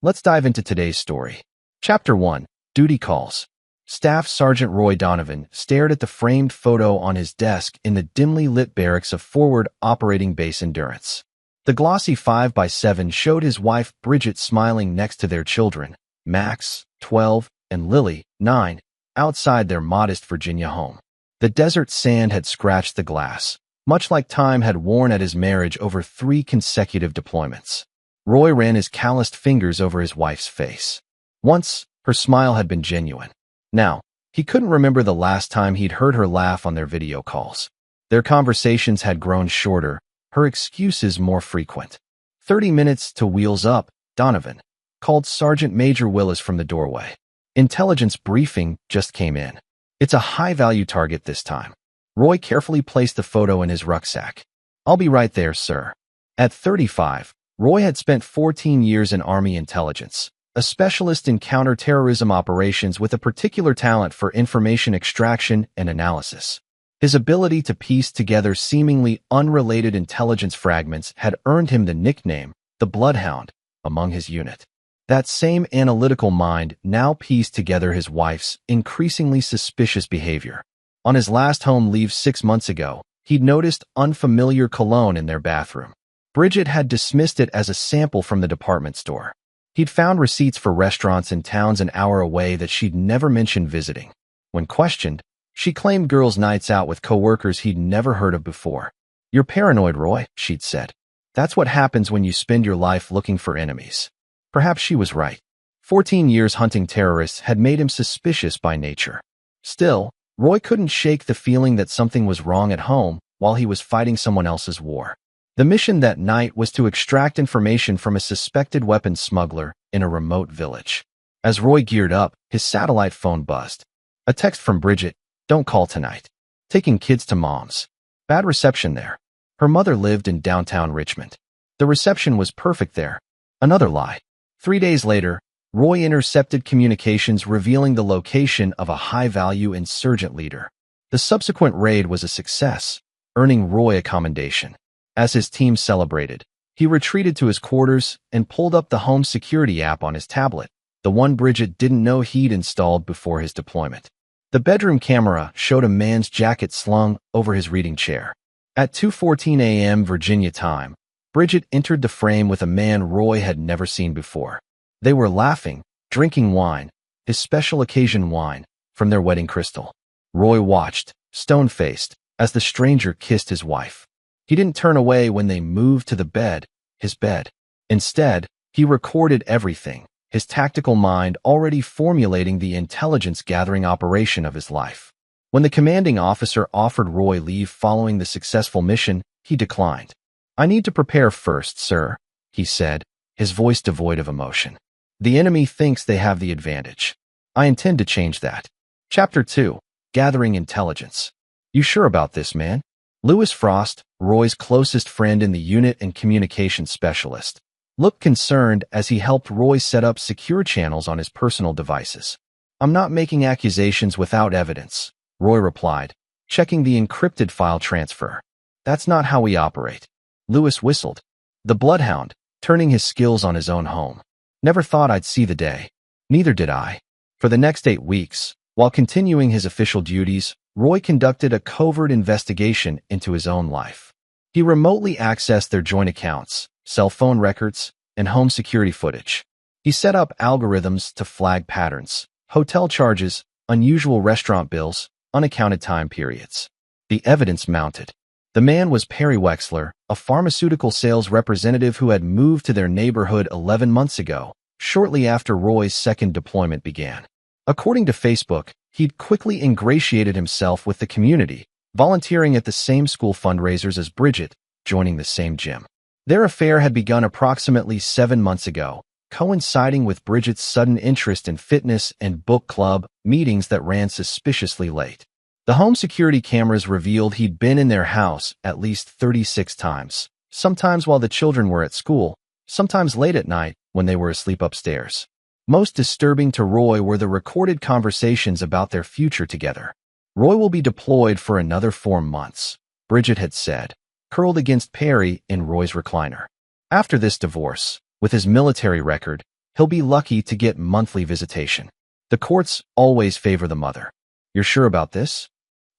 Let's dive into today's story. Chapter 1. Duty Calls. Staff Sergeant Roy Donovan stared at the framed photo on his desk in the dimly lit barracks of Forward Operating Base Endurance. The glossy 5x7 showed his wife Bridget smiling next to their children, Max, 12, and Lily, 9, outside their modest Virginia home. The desert sand had scratched the glass, much like time had worn at his marriage over 3 consecutive deployments. Roy ran his calloused fingers over his wife's face. Once, her smile had been genuine. Now, he couldn't remember the last time he'd heard her laugh on their video calls. Their conversations had grown shorter, her excuses more frequent. 30 minutes to wheels up, Donovan called Sergeant Major Willis from the doorway. Intelligence briefing just came in. It's a high-value target this time. Roy carefully placed the photo in his rucksack. I'll be right there, sir. At 35, Roy had spent 14 years in Army intelligence, a specialist in counterterrorism operations with a particular talent for information extraction and analysis. His ability to piece together seemingly unrelated intelligence fragments had earned him the nickname, the Bloodhound, among his unit. That same analytical mind now pieced together his wife's increasingly suspicious behavior. On his last home leave 6 months ago, he'd noticed unfamiliar cologne in their bathroom. Bridget had dismissed it as a sample from the department store. He'd found receipts for restaurants in towns an hour away that she'd never mentioned visiting. When questioned, she claimed girls' nights out with coworkers he'd never heard of before. "You're paranoid, Roy," she'd said. "That's what happens when you spend your life looking for enemies." Perhaps she was right. 14 years hunting terrorists had made him suspicious by nature. Still, Roy couldn't shake the feeling that something was wrong at home while he was fighting someone else's war. The mission that night was to extract information from a suspected weapons smuggler in a remote village. As Roy geared up, his satellite phone buzzed. A text from Bridget, "Don't call tonight. Taking kids to mom's. Bad reception there." Her mother lived in downtown Richmond. The reception was perfect there. Another lie. 3 days later, Roy intercepted communications revealing the location of a high-value insurgent leader. The subsequent raid was a success, earning Roy a commendation. As his team celebrated, he retreated to his quarters and pulled up the home security app on his tablet, the one Bridget didn't know he'd installed before his deployment. The bedroom camera showed a man's jacket slung over his reading chair. At 2:14 a.m. Virginia time, Bridget entered the frame with a man Roy had never seen before. They were laughing, drinking wine, his special occasion wine, from their wedding crystal. Roy watched, stone-faced, as the stranger kissed his wife. He didn't turn away when they moved to the bed, his bed. Instead, he recorded everything, his tactical mind already formulating the intelligence-gathering operation of his life. When the commanding officer offered Roy leave following the successful mission, he declined. "I need to prepare first, sir," he said, his voice devoid of emotion. "The enemy thinks they have the advantage. I intend to change that." Chapter 2. Gathering Intelligence. "You sure about this, man?" Lewis Frost, Roy's closest friend in the unit and communications specialist, looked concerned as he helped Roy set up secure channels on his personal devices. "I'm not making accusations without evidence," Roy replied, checking the encrypted file transfer. "That's not how we operate." Lewis whistled. The Bloodhound, turning his skills on his own home. "Never thought I'd see the day." Neither did I. For the next 8 weeks, while continuing his official duties, Roy conducted a covert investigation into his own life. He remotely accessed their joint accounts, cell phone records, and home security footage. He set up algorithms to flag patterns, hotel charges, unusual restaurant bills, unaccounted time periods. The evidence mounted. The man was Perry Wexler, a pharmaceutical sales representative who had moved to their neighborhood 11 months ago, shortly after Roy's second deployment began. According to Facebook, he'd quickly ingratiated himself with the community, volunteering at the same school fundraisers as Bridget, joining the same gym. Their affair had begun approximately 7 months ago, coinciding with Bridget's sudden interest in fitness and book club meetings that ran suspiciously late. The home security cameras revealed he'd been in their house at least 36 times, sometimes while the children were at school, sometimes late at night when they were asleep upstairs. Most disturbing to Roy were the recorded conversations about their future together. "Roy will be deployed for another 4 months," Bridget had said, curled against Perry in Roy's recliner. After this divorce, with his military record, He'll be lucky to get monthly visitation. The courts always favor the mother. You're sure about this?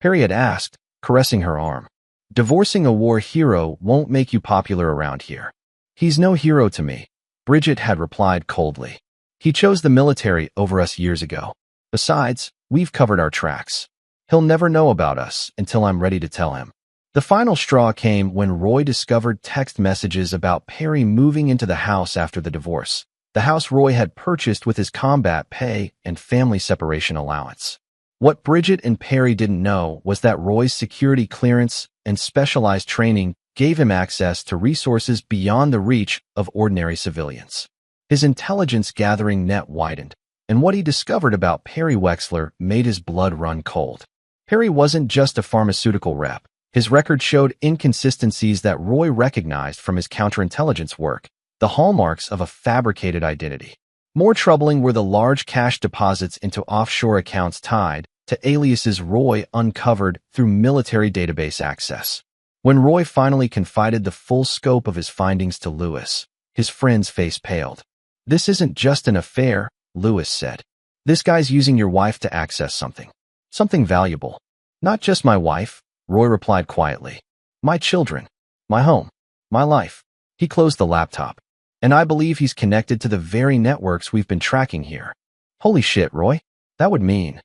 Perry had asked, caressing her arm. Divorcing a war hero won't make you popular around here. He's no hero to me, Bridget had replied coldly. He chose the military over us years ago. Besides, we've covered our tracks. He'll never know about us until I'm ready to tell him. The final straw came when Roy discovered text messages about Perry moving into the house after the divorce, the house Roy had purchased with his combat pay and family separation allowance. What Bridget and Perry didn't know was that Roy's security clearance and specialized training gave him access to resources beyond the reach of ordinary civilians. His intelligence gathering net widened, and what he discovered about Perry Wexler made his blood run cold. Perry wasn't just a pharmaceutical rep. His record showed inconsistencies that Roy recognized from his counterintelligence work, the hallmarks of a fabricated identity. More troubling were the large cash deposits into offshore accounts tied to aliases Roy uncovered through military database access. When Roy finally confided the full scope of his findings to Lewis, his friend's face paled. "This isn't just an affair," Lewis said. "This guy's using your wife to access something. Something valuable." "Not just my wife," Roy replied quietly. "My children. My home. My life." He closed the laptop. "And I believe he's connected to the very networks we've been tracking here." "Holy shit, Roy. That would mean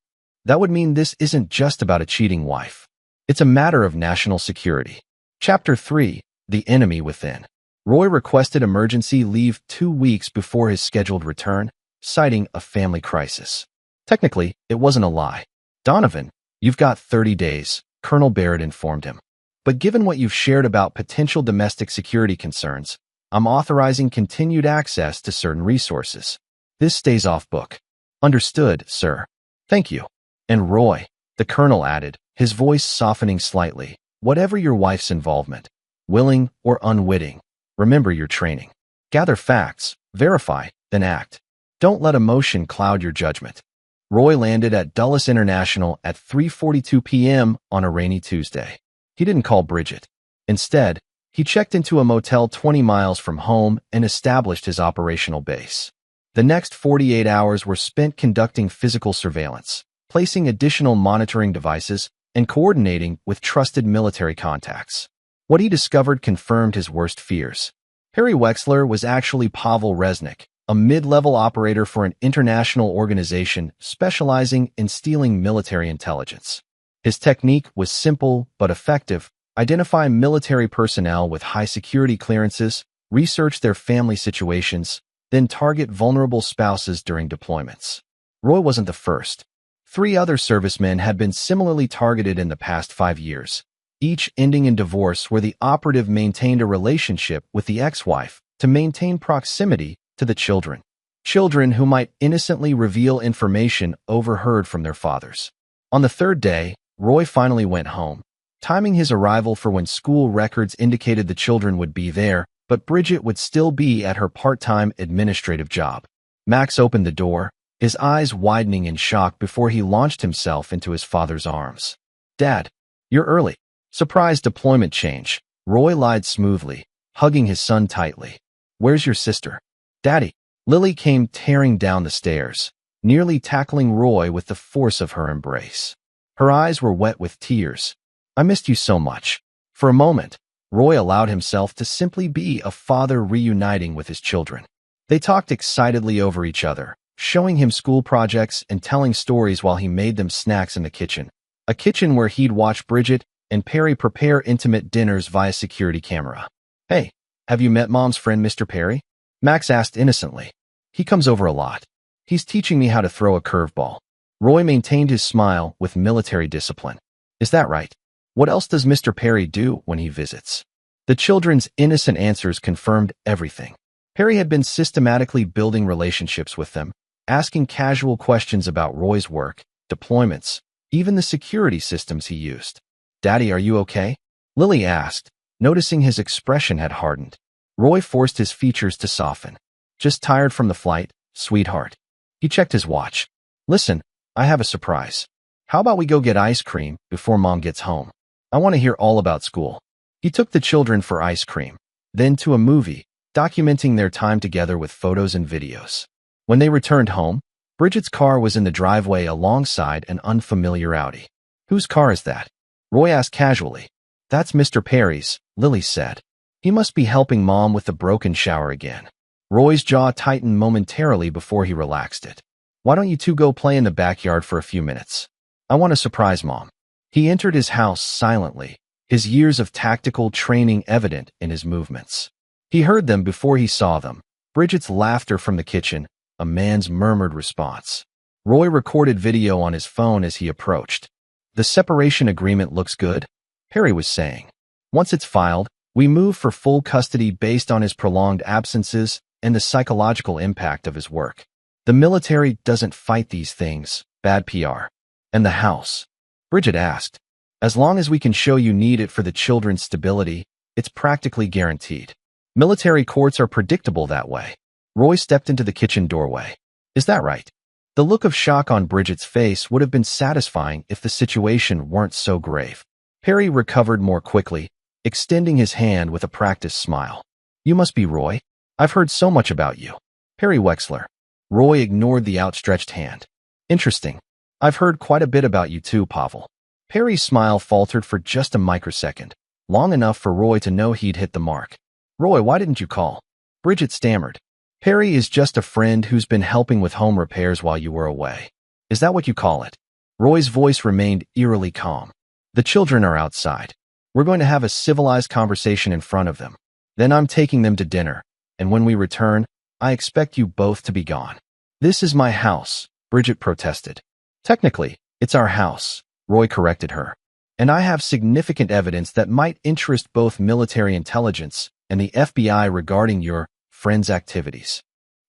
this isn't just about a cheating wife. It's a matter of national security." Chapter 3. The Enemy Within. Roy requested emergency leave 2 weeks before his scheduled return, citing a family crisis. Technically, it wasn't a lie. "Donovan, you've got 30 days, Colonel Barrett informed him. "But given what you've shared about potential domestic security concerns, I'm authorizing continued access to certain resources. This stays off book." "Understood, sir." "Thank you." "And Roy," the colonel added, his voice softening slightly, "whatever your wife's involvement, willing or unwitting, remember your training. Gather facts, verify, then act. Don't let emotion cloud your judgment." Roy landed at Dulles International at 3:42 p.m. on a rainy Tuesday. He didn't call Bridget. Instead, he checked into a motel 20 miles from home and established his operational base. The next 48 hours were spent conducting physical surveillance, placing additional monitoring devices, and coordinating with trusted military contacts. What he discovered confirmed his worst fears. Perry Wexler was actually Pavel Resnick, a mid-level operator for an international organization specializing in stealing military intelligence. His technique was simple but effective: identify military personnel with high security clearances, research their family situations, then target vulnerable spouses during deployments. Roy wasn't the first. 3 other servicemen had been similarly targeted in the past 5 years, each ending in divorce, where the operative maintained a relationship with the ex-wife to maintain proximity to the children who might innocently reveal information overheard from their fathers. On the 3rd day, Roy finally went home, timing his arrival for when school records indicated the children would be there, but Bridget would still be at her part-time administrative job. Max opened the door, his eyes widening in shock before he launched himself into his father's arms. "Dad, you're early." "Surprise deployment change," Roy lied smoothly, hugging his son tightly. "Where's your sister?" "Daddy." Lily came tearing down the stairs, nearly tackling Roy with the force of her embrace. Her eyes were wet with tears. "I missed you so much." For a moment, Roy allowed himself to simply be a father reuniting with his children. They talked excitedly over each other, showing him school projects and telling stories while he made them snacks in the kitchen. A kitchen where he'd watch Bridget and Perry prepare intimate dinners via security camera. "Hey, have you met Mom's friend Mr. Perry?" Max asked innocently. "He comes over a lot. He's teaching me how to throw a curveball." Roy maintained his smile with military discipline. "Is that right? What else does Mr. Perry do when he visits?" The children's innocent answers confirmed everything. Perry had been systematically building relationships with them, asking casual questions about Roy's work, deployments, even the security systems he used. "Daddy, are you okay?" Lily asked, noticing his expression had hardened. Roy forced his features to soften. "Just tired from the flight, sweetheart." He checked his watch. "Listen, I have a surprise. How about we go get ice cream before Mom gets home? I want to hear all about school." He took the children for ice cream, then to a movie, documenting their time together with photos and videos. When they returned home, Bridget's car was in the driveway alongside an unfamiliar Audi. "Whose car is that?" Roy asked casually. "That's Mr. Perry's," Lily said. "He must be helping Mom with the broken shower again." Roy's jaw tightened momentarily before he relaxed it. "Why don't you two go play in the backyard for a few minutes? I want to surprise Mom." He entered his house silently, his years of tactical training evident in his movements. He heard them before he saw them. Bridget's laughter from the kitchen, a man's murmured response. Roy recorded video on his phone as he approached. "The separation agreement looks good," Perry was saying. "Once it's filed, we move for full custody based on his prolonged absences and the psychological impact of his work. The military doesn't fight these things, bad PR. And the house?" Bridget asked. "As long as we can show you need it for the children's stability, it's practically guaranteed. Military courts are predictable that way." Roy stepped into the kitchen doorway. "Is that right?" The look of shock on Bridget's face would have been satisfying if the situation weren't so grave. Perry recovered more quickly, extending his hand with a practiced smile. "You must be Roy. I've heard so much about you." "Perry Wexler." Roy ignored the outstretched hand. "Interesting. I've heard quite a bit about you too, Pavel." Perry's smile faltered for just a microsecond, long enough for Roy to know he'd hit the mark. "Roy, why didn't you call?" Bridget stammered. "Perry is just a friend who's been helping with home repairs while you were away." "Is that what you call it?" Roy's voice remained eerily calm. "The children are outside. We're going to have a civilized conversation in front of them. Then I'm taking them to dinner, and when we return, I expect you both to be gone." "This is my house," Bridget protested. "Technically, it's our house," Roy corrected her. "And I have significant evidence that might interest both military intelligence and the FBI regarding your friend's activities."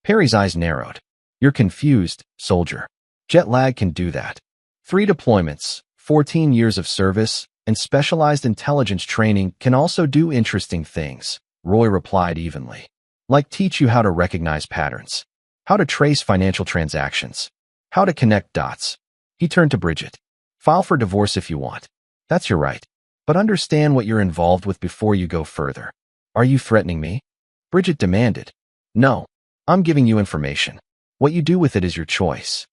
Perry's eyes narrowed. "You're confused, soldier. Jet lag can do that. 3 deployments, 14 years of service, and specialized intelligence training can also do interesting things," Roy replied evenly. "Like teach you how to recognize patterns, how to trace financial transactions, how to connect dots." He turned to Bridget. "File for divorce if you want. That's your right. But understand what you're involved with before you go further." "Are you threatening me?" Bridget demanded. "No. I'm giving you information. What you do with it is your choice."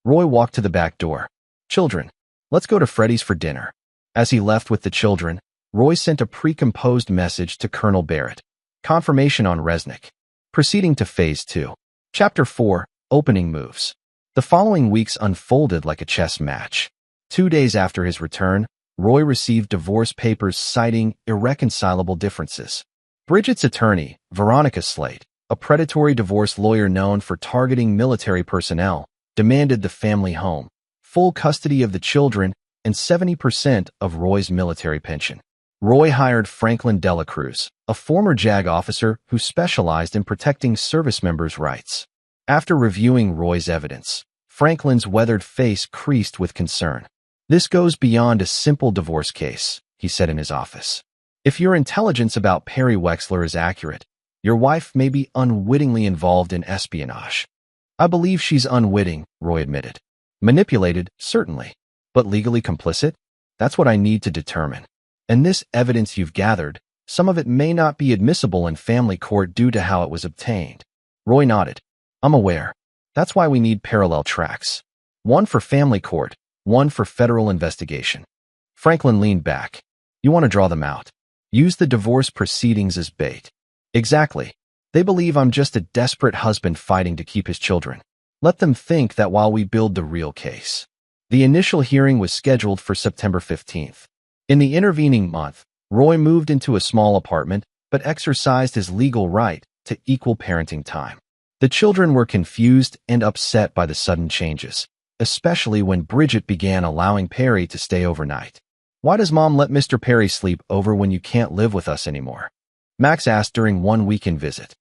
Roy walked to the back door. "Children, let's go to Freddy's for dinner." As he left with the children, Roy sent a pre-composed message to Colonel Barrett. Confirmation on Resnick. Proceeding to Phase 2. Chapter 4, Opening Moves. The following weeks unfolded like a chess match. 2 days after his return, Roy received divorce papers citing irreconcilable differences. Bridget's attorney, Veronica Slate, a predatory divorce lawyer known for targeting military personnel, demanded the family home, full custody of the children, and 70% of Roy's military pension. Roy hired Franklin Dela Cruz, a former JAG officer who specialized in protecting service members' rights. After reviewing Roy's evidence, Franklin's weathered face creased with concern. "This goes beyond a simple divorce case," he said in his office. "If your intelligence about Perry Wexler is accurate, your wife may be unwittingly involved in espionage." "I believe she's unwitting," Roy admitted. "Manipulated, certainly. But legally complicit? That's what I need to determine. And this evidence you've gathered, some of it may not be admissible in family court due to how it was obtained." Roy nodded. "I'm aware. That's why we need parallel tracks. One for family court, one for federal investigation." Franklin leaned back. "You want to draw them out? Use the divorce proceedings as bait." "Exactly. They believe I'm just a desperate husband fighting to keep his children. Let them think that while we build the real case." The initial hearing was scheduled for September 15th. In the intervening month, Roy moved into a small apartment, but exercised his legal right to equal parenting time. The children were confused and upset by the sudden changes, especially when Bridget began allowing Perry to stay overnight. "Why does Mom let Mr. Perry sleep over when you can't live with us anymore?" Max asked during one weekend visit.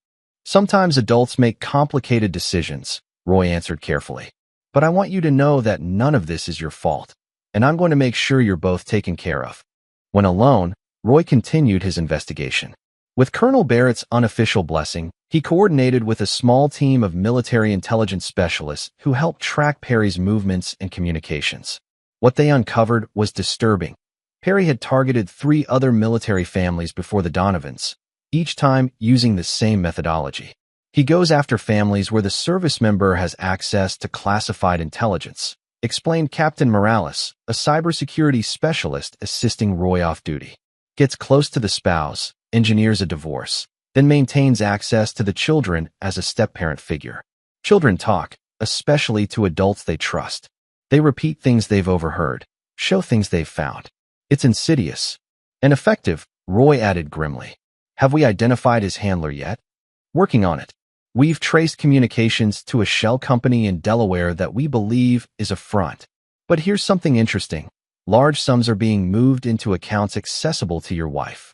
"Sometimes adults make complicated decisions," Roy answered carefully. "But I want you to know that none of this is your fault, and I'm going to make sure you're both taken care of." When alone, Roy continued his investigation. With Colonel Barrett's unofficial blessing, he coordinated with a small team of military intelligence specialists who helped track Perry's movements and communications. What they uncovered was disturbing. Perry had targeted 3 other military families before the Donovans, each time using the same methodology. He goes after families where the service member has access to classified intelligence, explained Captain Morales, a cybersecurity specialist assisting Roy off duty. Gets close to the spouse, engineers a divorce, then maintains access to the children as a step-parent figure. Children talk, especially to adults they trust. They repeat things they've overheard, show things they've found. It's insidious. And effective, Roy added grimly. Have we identified his handler yet? Working on it. We've traced communications to a shell company in Delaware that we believe is a front. But here's something interesting. Large sums are being moved into accounts accessible to your wife.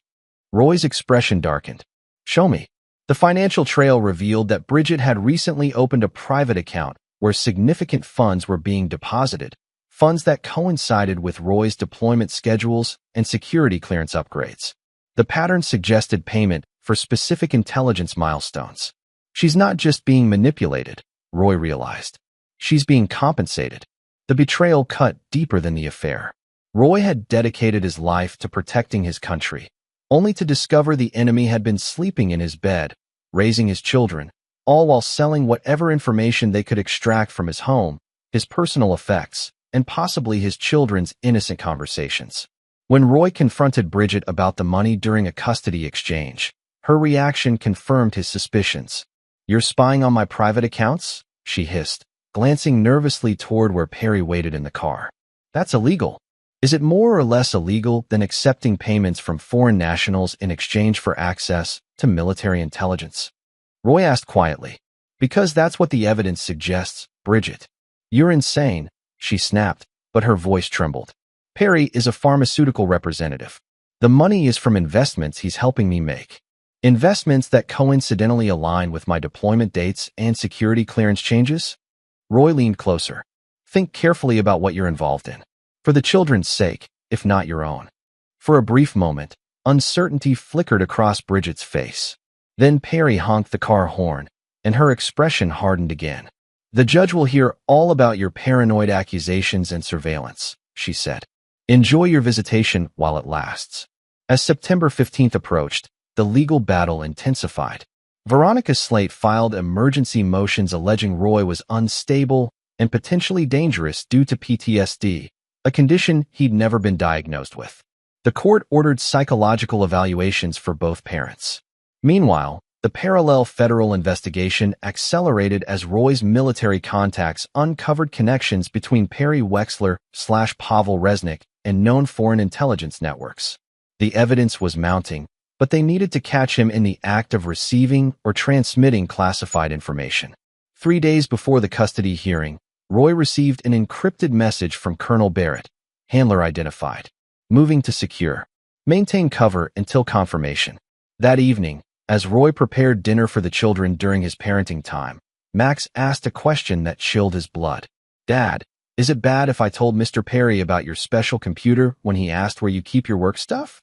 Roy's expression darkened. Show me. The financial trail revealed that Bridget had recently opened a private account where significant funds were being deposited, funds that coincided with Roy's deployment schedules and security clearance upgrades. The pattern suggested payment for specific intelligence milestones. She's not just being manipulated, Roy realized. She's being compensated. The betrayal cut deeper than the affair. Roy had dedicated his life to protecting his country, only to discover the enemy had been sleeping in his bed, raising his children, all while selling whatever information they could extract from his home, his personal effects, and possibly his children's innocent conversations. When Roy confronted Bridget about the money during a custody exchange, her reaction confirmed his suspicions. You're spying on my private accounts? She hissed, glancing nervously toward where Perry waited in the car. That's illegal. Is it more or less illegal than accepting payments from foreign nationals in exchange for access to military intelligence? Roy asked quietly. Because that's what the evidence suggests, Bridget. You're insane, she snapped, but her voice trembled. Perry is a pharmaceutical representative. The money is from investments he's helping me make. Investments that coincidentally align with my deployment dates and security clearance changes? Roy leaned closer. Think carefully about what you're involved in. For the children's sake, if not your own. For a brief moment, uncertainty flickered across Bridget's face. Then Perry honked the car horn, and her expression hardened again. The judge will hear all about your paranoid accusations and surveillance, she said. Enjoy your visitation while it lasts. As September 15th approached, the legal battle intensified. Veronica Slate filed emergency motions alleging Roy was unstable and potentially dangerous due to PTSD, a condition he'd never been diagnosed with. The court ordered psychological evaluations for both parents. Meanwhile, the parallel federal investigation accelerated as Roy's military contacts uncovered connections between Perry Wexler/Pavel Resnick and known foreign intelligence networks. The evidence was mounting, but they needed to catch him in the act of receiving or transmitting classified information. 3 days before the custody hearing, Roy received an encrypted message from Colonel Barrett, handler identified. Moving to secure. Maintain cover until confirmation. That evening, as Roy prepared dinner for the children during his parenting time, Max asked a question that chilled his blood. Dad, is it bad if I told Mr. Perry about your special computer when he asked where you keep your work stuff?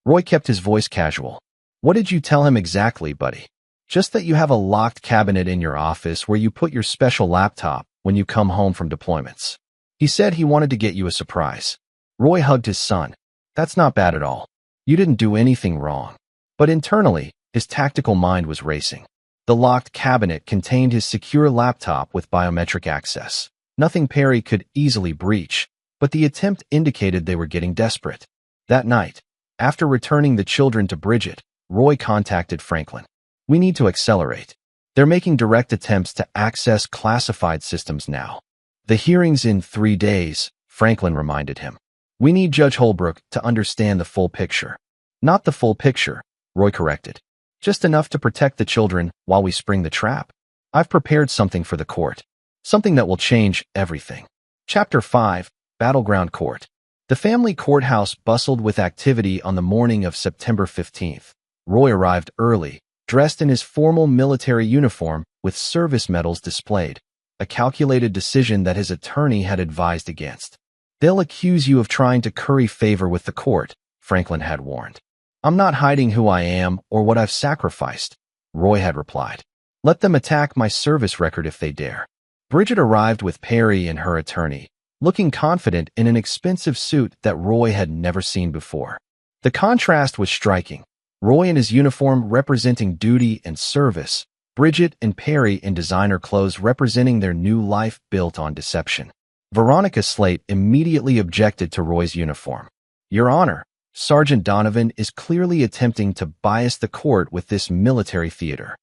Roy kept his voice casual. What did you tell him exactly, buddy? Just that you have a locked cabinet in your office where you put your special laptop when you come home from deployments. He said he wanted to get you a surprise. Roy hugged his son. That's not bad at all. You didn't do anything wrong. But internally, his tactical mind was racing. The locked cabinet contained his secure laptop with biometric access. Nothing Perry could easily breach, but the attempt indicated they were getting desperate. That night, after returning the children to Bridget, Roy contacted Franklin. We need to accelerate. They're making direct attempts to access classified systems now. The hearing's in 3 days, Franklin reminded him. We need Judge Holbrook to understand the full picture. Not the full picture, Roy corrected. Just enough to protect the children while we spring the trap. I've prepared something for the court. Something that will change everything. Chapter 5, Battleground Court. The family courthouse bustled with activity on the morning of September 15th. Roy arrived early, dressed in his formal military uniform with service medals displayed, a calculated decision that his attorney had advised against. They'll accuse you of trying to curry favor with the court, Franklin had warned. I'm not hiding who I am or what I've sacrificed, Roy had replied. Let them attack my service record if they dare. Bridget arrived with Perry and her attorney, looking confident in an expensive suit that Roy had never seen before. The contrast was striking. Roy in his uniform representing duty and service, Bridget and Perry in designer clothes representing their new life built on deception. Veronica Slate immediately objected to Roy's uniform. Your Honor, Sergeant Donovan is clearly attempting to bias the court with this military theater.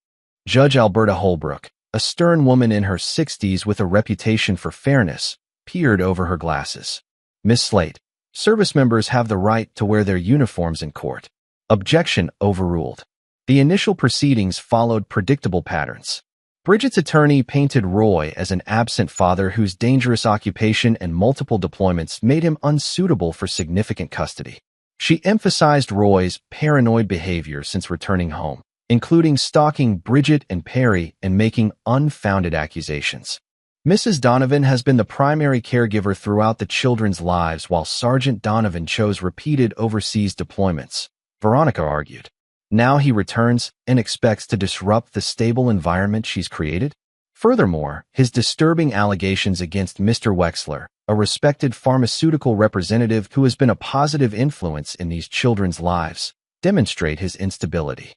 Judge Alberta Holbrook, a stern woman in her 60s with a reputation for fairness, peered over her glasses. Miss Slate, service members have the right to wear their uniforms in court. Objection overruled. The initial proceedings followed predictable patterns. Bridget's attorney painted Roy as an absent father whose dangerous occupation and multiple deployments made him unsuitable for significant custody. She emphasized Roy's paranoid behavior since returning home, including stalking Bridget and Perry and making unfounded accusations. Mrs. Donovan has been the primary caregiver throughout the children's lives while Sergeant Donovan chose repeated overseas deployments, Veronica argued. Now he returns and expects to disrupt the stable environment she's created? Furthermore, his disturbing allegations against Mr. Wexler, a respected pharmaceutical representative who has been a positive influence in these children's lives, demonstrate his instability.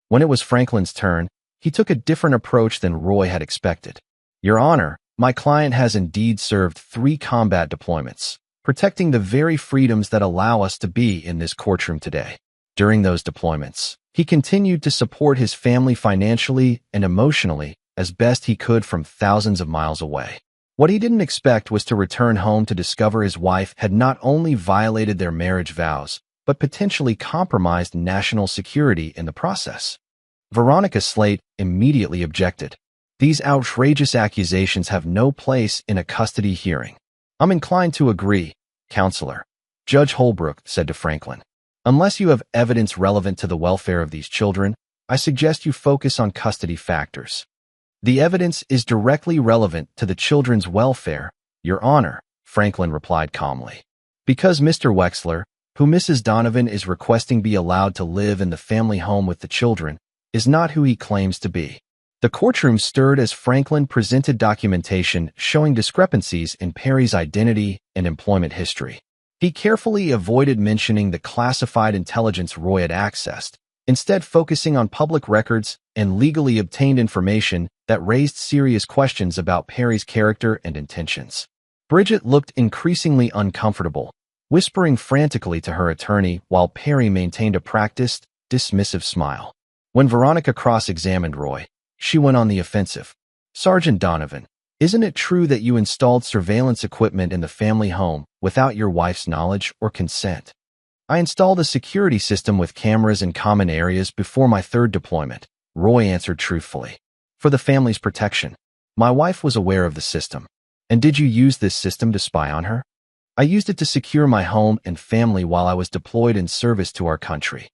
When it was Franklin's turn, he took a different approach than Roy had expected. Your Honor, my client has indeed served 3 combat deployments, protecting the very freedoms that allow us to be in this courtroom today. During those deployments, he continued to support his family financially and emotionally as best he could from thousands of miles away. What he didn't expect was to return home to discover his wife had not only violated their marriage vows, but potentially compromised national security in the process. Veronica Slate immediately objected. These outrageous accusations have no place in a custody hearing. I'm inclined to agree, Counselor, Judge Holbrook said to Franklin. Unless you have evidence relevant to the welfare of these children, I suggest you focus on custody factors. The evidence is directly relevant to the children's welfare, Your Honor, Franklin replied calmly. Because Mr. Wexler, who Mrs. Donovan is requesting be allowed to live in the family home with the children, is not who he claims to be. The courtroom stirred as Franklin presented documentation showing discrepancies in Perry's identity and employment history. He carefully avoided mentioning the classified intelligence Roy had accessed, instead focusing on public records and legally obtained information that raised serious questions about Perry's character and intentions. Bridget looked increasingly uncomfortable, whispering frantically to her attorney while Perry maintained a practiced, dismissive smile. When Veronica cross-examined Roy, she went on the offensive. Sergeant Donovan, isn't it true that you installed surveillance equipment in the family home without your wife's knowledge or consent? I installed a security system with cameras in common areas before my 3rd deployment, Roy answered truthfully. For the family's protection. My wife was aware of the system. And did you use this system to spy on her? I used it to secure my home and family while I was deployed in service to our country.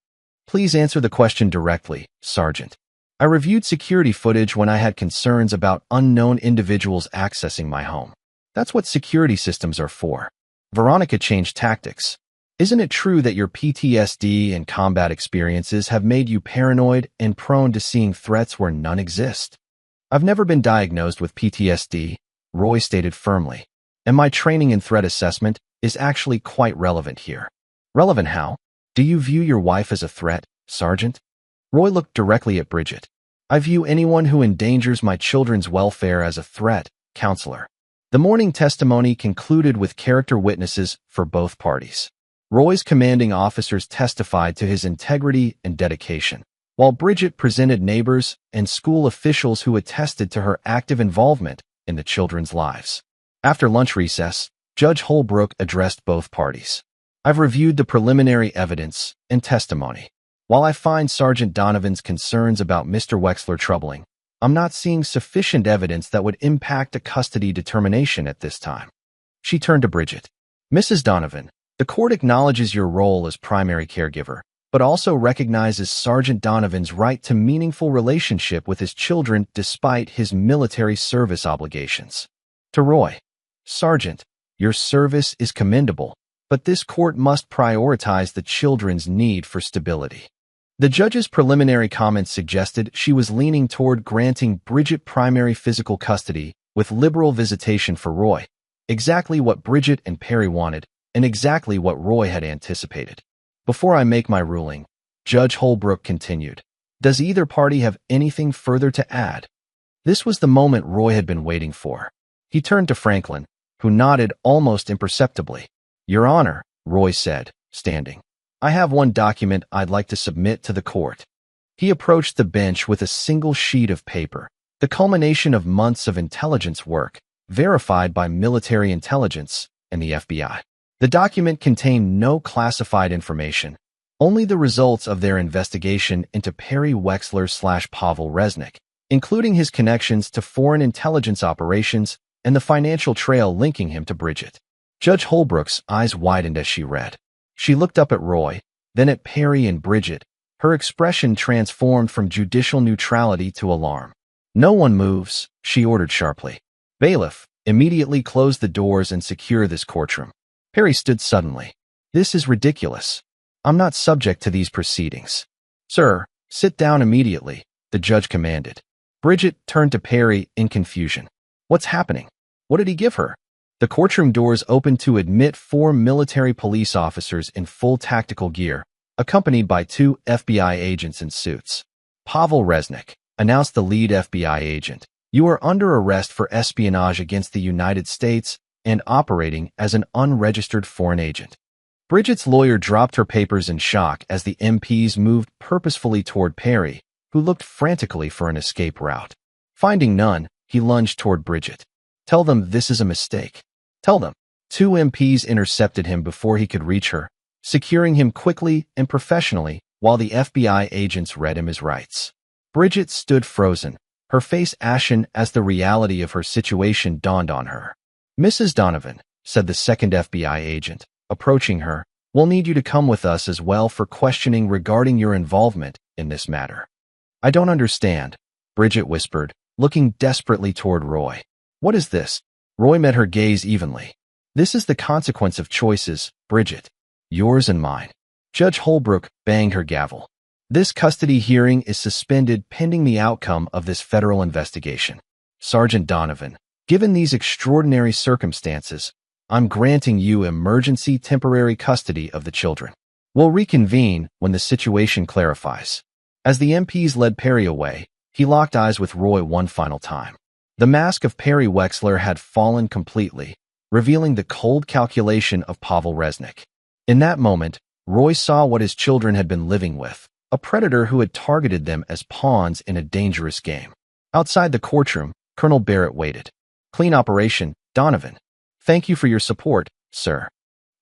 Please answer the question directly, Sergeant. I reviewed security footage when I had concerns about unknown individuals accessing my home. That's what security systems are for. Veronica changed tactics. Isn't it true that your PTSD and combat experiences have made you paranoid and prone to seeing threats where none exist? I've never been diagnosed with PTSD, Roy stated firmly, and my training in threat assessment is actually quite relevant here. Relevant how? Do you view your wife as a threat, Sergeant? Roy looked directly at Bridget. I view anyone who endangers my children's welfare as a threat, Counselor. The morning testimony concluded with character witnesses for both parties. Roy's commanding officers testified to his integrity and dedication, while Bridget presented neighbors and school officials who attested to her active involvement in the children's lives. After lunch recess, Judge Holbrook addressed both parties. I've reviewed the preliminary evidence and testimony. While I find Sergeant Donovan's concerns about Mr. Wexler troubling, I'm not seeing sufficient evidence that would impact a custody determination at this time. She turned to Bridget. Mrs. Donovan, the court acknowledges your role as primary caregiver, but also recognizes Sergeant Donovan's right to meaningful relationship with his children despite his military service obligations. To Roy, Sergeant, your service is commendable, but this court must prioritize the children's need for stability. The judge's preliminary comments suggested she was leaning toward granting Bridget primary physical custody with liberal visitation for Roy, exactly what Bridget and Perry wanted, and exactly what Roy had anticipated. Before I make my ruling, Judge Holbrook continued, Does either party have anything further to add? This was the moment Roy had been waiting for. He turned to Franklin, who nodded almost imperceptibly. Your Honor, Roy said, standing. I have one document I'd like to submit to the court. He approached the bench with a single sheet of paper, the culmination of months of intelligence work, verified by military intelligence and the FBI. The document contained no classified information, only the results of their investigation into Perry Wexler/Pavel Resnick, including his connections to foreign intelligence operations and the financial trail linking him to Bridget. Judge Holbrook's eyes widened as she read. She looked up at Roy, then at Perry and Bridget. Her expression transformed from judicial neutrality to alarm. No one moves, she ordered sharply. Bailiff, immediately close the doors and secure this courtroom. Perry stood suddenly. This is ridiculous. I'm not subject to these proceedings. Sir, sit down immediately, the judge commanded. Bridget turned to Perry in confusion. What's happening? What did he give her? The courtroom doors opened to admit 4 military police officers in full tactical gear, accompanied by 2 FBI agents in suits. Pavel Resnick, announced the lead FBI agent, you are under arrest for espionage against the United States and operating as an unregistered foreign agent. Bridget's lawyer dropped her papers in shock as the MPs moved purposefully toward Perry, who looked frantically for an escape route. Finding none, he lunged toward Bridget. Tell them this is a mistake. Tell them. 2 MPs intercepted him before he could reach her, securing him quickly and professionally while the FBI agents read him his rights. Bridget stood frozen, her face ashen as the reality of her situation dawned on her. Mrs. Donovan, said the second FBI agent, approaching her, we'll need you to come with us as well for questioning regarding your involvement in this matter. I don't understand, Bridget whispered, looking desperately toward Roy. What is this? Roy met her gaze evenly. This is the consequence of choices, Bridget. Yours and mine. Judge Holbrook banged her gavel. This custody hearing is suspended pending the outcome of this federal investigation. Sergeant Donovan, given these extraordinary circumstances, I'm granting you emergency temporary custody of the children. We'll reconvene when the situation clarifies. As the MPs led Perry away, he locked eyes with Roy one final time. The mask of Perry Wexler had fallen completely, revealing the cold calculation of Pavel Resnick. In that moment, Roy saw what his children had been living with, a predator who had targeted them as pawns in a dangerous game. Outside the courtroom, Colonel Barrett waited. Clean operation, Donovan. Thank you for your support, sir.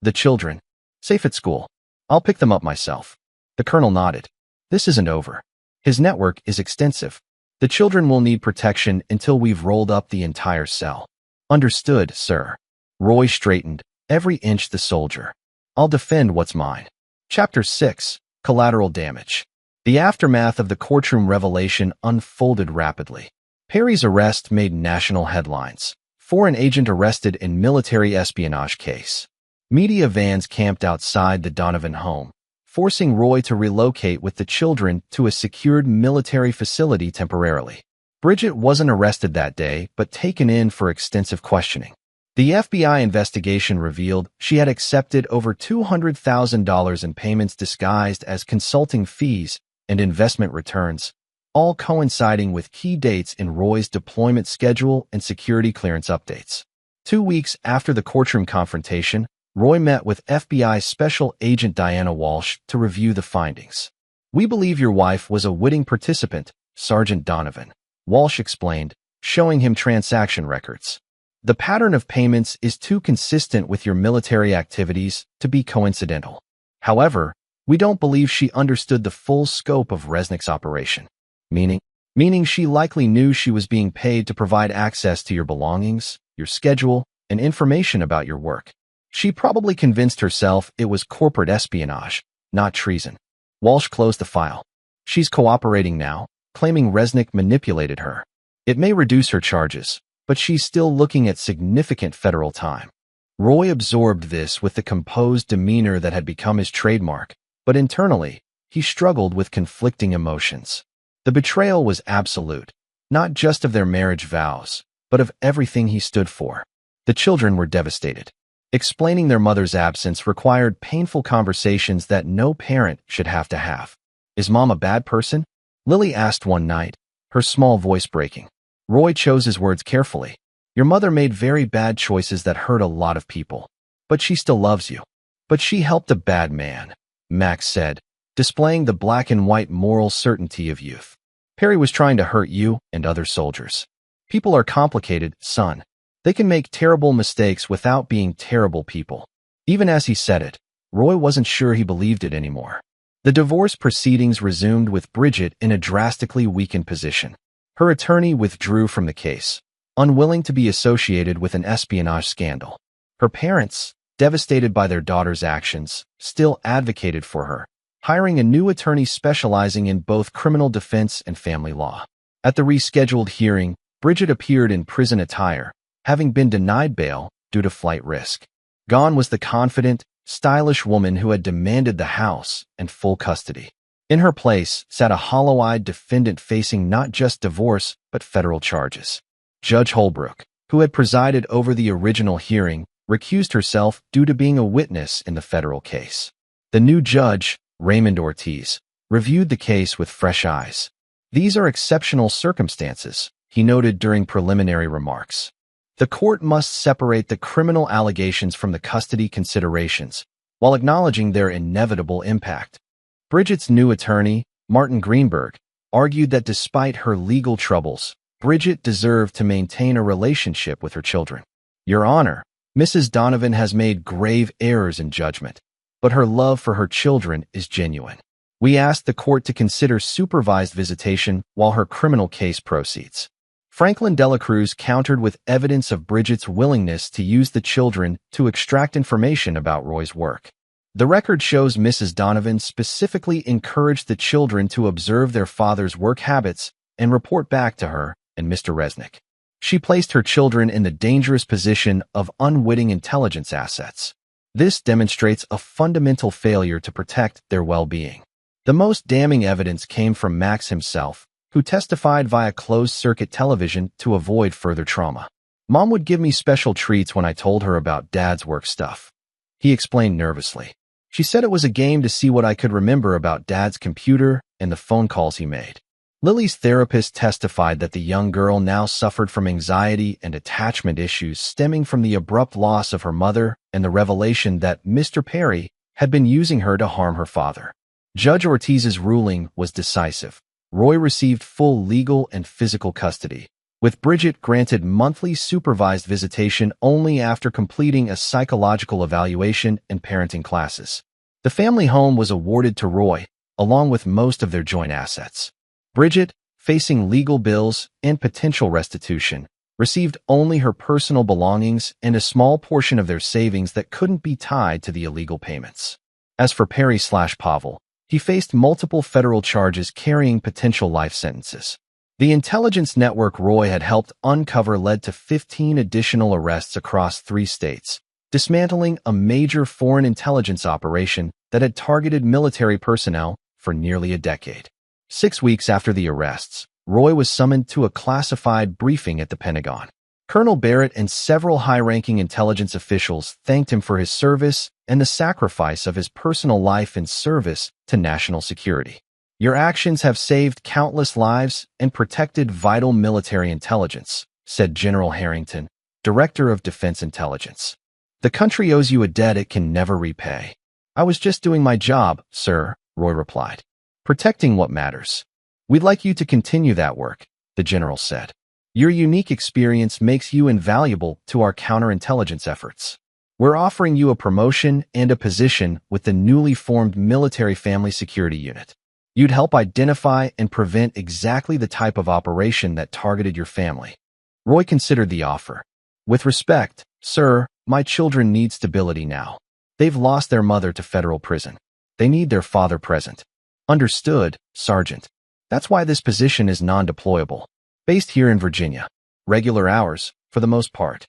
The children. Safe at school. I'll pick them up myself. The colonel nodded. This isn't over. His network is extensive. The children will need protection until we've rolled up the entire cell. Understood, sir. Roy straightened, every inch the soldier. I'll defend what's mine. Chapter 6. Collateral Damage. The aftermath of the courtroom revelation unfolded rapidly. Perry's arrest made national headlines. Foreign agent arrested in military espionage case. Media vans camped outside the Donovan home, forcing Roy to relocate with the children to a secured military facility temporarily. Bridget wasn't arrested that day, but taken in for extensive questioning. The FBI investigation revealed she had accepted over $200,000 in payments disguised as consulting fees and investment returns, all coinciding with key dates in Roy's deployment schedule and security clearance updates. 2 weeks after the courtroom confrontation, Roy met with FBI Special Agent Diana Walsh to review the findings. We believe your wife was a witting participant, Sergeant Donovan, Walsh explained, showing him transaction records. The pattern of payments is too consistent with your military activities to be coincidental. However, we don't believe she understood the full scope of Resnick's operation. Meaning she likely knew she was being paid to provide access to your belongings, your schedule, and information about your work. She probably convinced herself it was corporate espionage, not treason. Walsh closed the file. She's cooperating now, claiming Resnick manipulated her. It may reduce her charges, but she's still looking at significant federal time. Roy absorbed this with the composed demeanor that had become his trademark, but internally, he struggled with conflicting emotions. The betrayal was absolute, not just of their marriage vows, but of everything he stood for. The children were devastated. Explaining their mother's absence required painful conversations that no parent should have to have. Is Mom a bad person? Lily asked one night, her small voice breaking. Roy chose his words carefully. Your mother made very bad choices that hurt a lot of people. But she still loves you. But she helped a bad man, Max said, displaying the black and white moral certainty of youth. Perry was trying to hurt you and other soldiers. People are complicated, son. They can make terrible mistakes without being terrible people. Even as he said it, Roy wasn't sure he believed it anymore. The divorce proceedings resumed with Bridget in a drastically weakened position. Her attorney withdrew from the case, unwilling to be associated with an espionage scandal. Her parents, devastated by their daughter's actions, still advocated for her, hiring a new attorney specializing in both criminal defense and family law. At the rescheduled hearing, Bridget appeared in prison attire, having been denied bail due to flight risk. Gone was the confident, stylish woman who had demanded the house and full custody. In her place sat a hollow-eyed defendant facing not just divorce but federal charges. Judge Holbrook, who had presided over the original hearing, recused herself due to being a witness in the federal case. The new judge, Raymond Ortiz, reviewed the case with fresh eyes. These are exceptional circumstances, he noted during preliminary remarks. The court must separate the criminal allegations from the custody considerations, while acknowledging their inevitable impact. Bridget's new attorney, Martin Greenberg, argued that despite her legal troubles, Bridget deserved to maintain a relationship with her children. Your Honor, Mrs. Donovan has made grave errors in judgment, but her love for her children is genuine. We ask the court to consider supervised visitation while her criminal case proceeds. Franklin Dela Cruz countered with evidence of Bridget's willingness to use the children to extract information about Roy's work. The record shows Mrs. Donovan specifically encouraged the children to observe their father's work habits and report back to her and Mr. Resnick. She placed her children in the dangerous position of unwitting intelligence assets. This demonstrates a fundamental failure to protect their well-being. The most damning evidence came from Max himself, who testified via closed-circuit television to avoid further trauma. Mom would give me special treats when I told her about Dad's work stuff, he explained nervously. She said it was a game to see what I could remember about Dad's computer and the phone calls he made. Lily's therapist testified that the young girl now suffered from anxiety and attachment issues stemming from the abrupt loss of her mother and the revelation that Mr. Perry had been using her to harm her father. Judge Ortiz's ruling was decisive. Roy received full legal and physical custody, with Bridget granted monthly supervised visitation only after completing a psychological evaluation and parenting classes. The family home was awarded to Roy, along with most of their joint assets. Bridget, facing legal bills and potential restitution, received only her personal belongings and a small portion of their savings that couldn't be tied to the illegal payments. As for Perry/Pavel, he faced multiple federal charges carrying potential life sentences. The intelligence network Roy had helped uncover led to 15 additional arrests across 3 states, dismantling a major foreign intelligence operation that had targeted military personnel for nearly a decade. 6 weeks after the arrests, Roy was summoned to a classified briefing at the Pentagon. Colonel Barrett and several high-ranking intelligence officials thanked him for his service and the sacrifice of his personal life in service to national security. Your actions have saved countless lives and protected vital military intelligence, said General Harrington, Director of Defense Intelligence. The country owes you a debt it can never repay. I was just doing my job, sir, Roy replied. Protecting what matters. We'd like you to continue that work, the general said. Your unique experience makes you invaluable to our counterintelligence efforts. We're offering you a promotion and a position with the newly formed Military Family Security Unit. You'd help identify and prevent exactly the type of operation that targeted your family. Roy considered the offer. With respect, sir, my children need stability now. They've lost their mother to federal prison. They need their father present. Understood, Sergeant. That's why this position is non-deployable. Based here in Virginia. Regular hours, for the most part.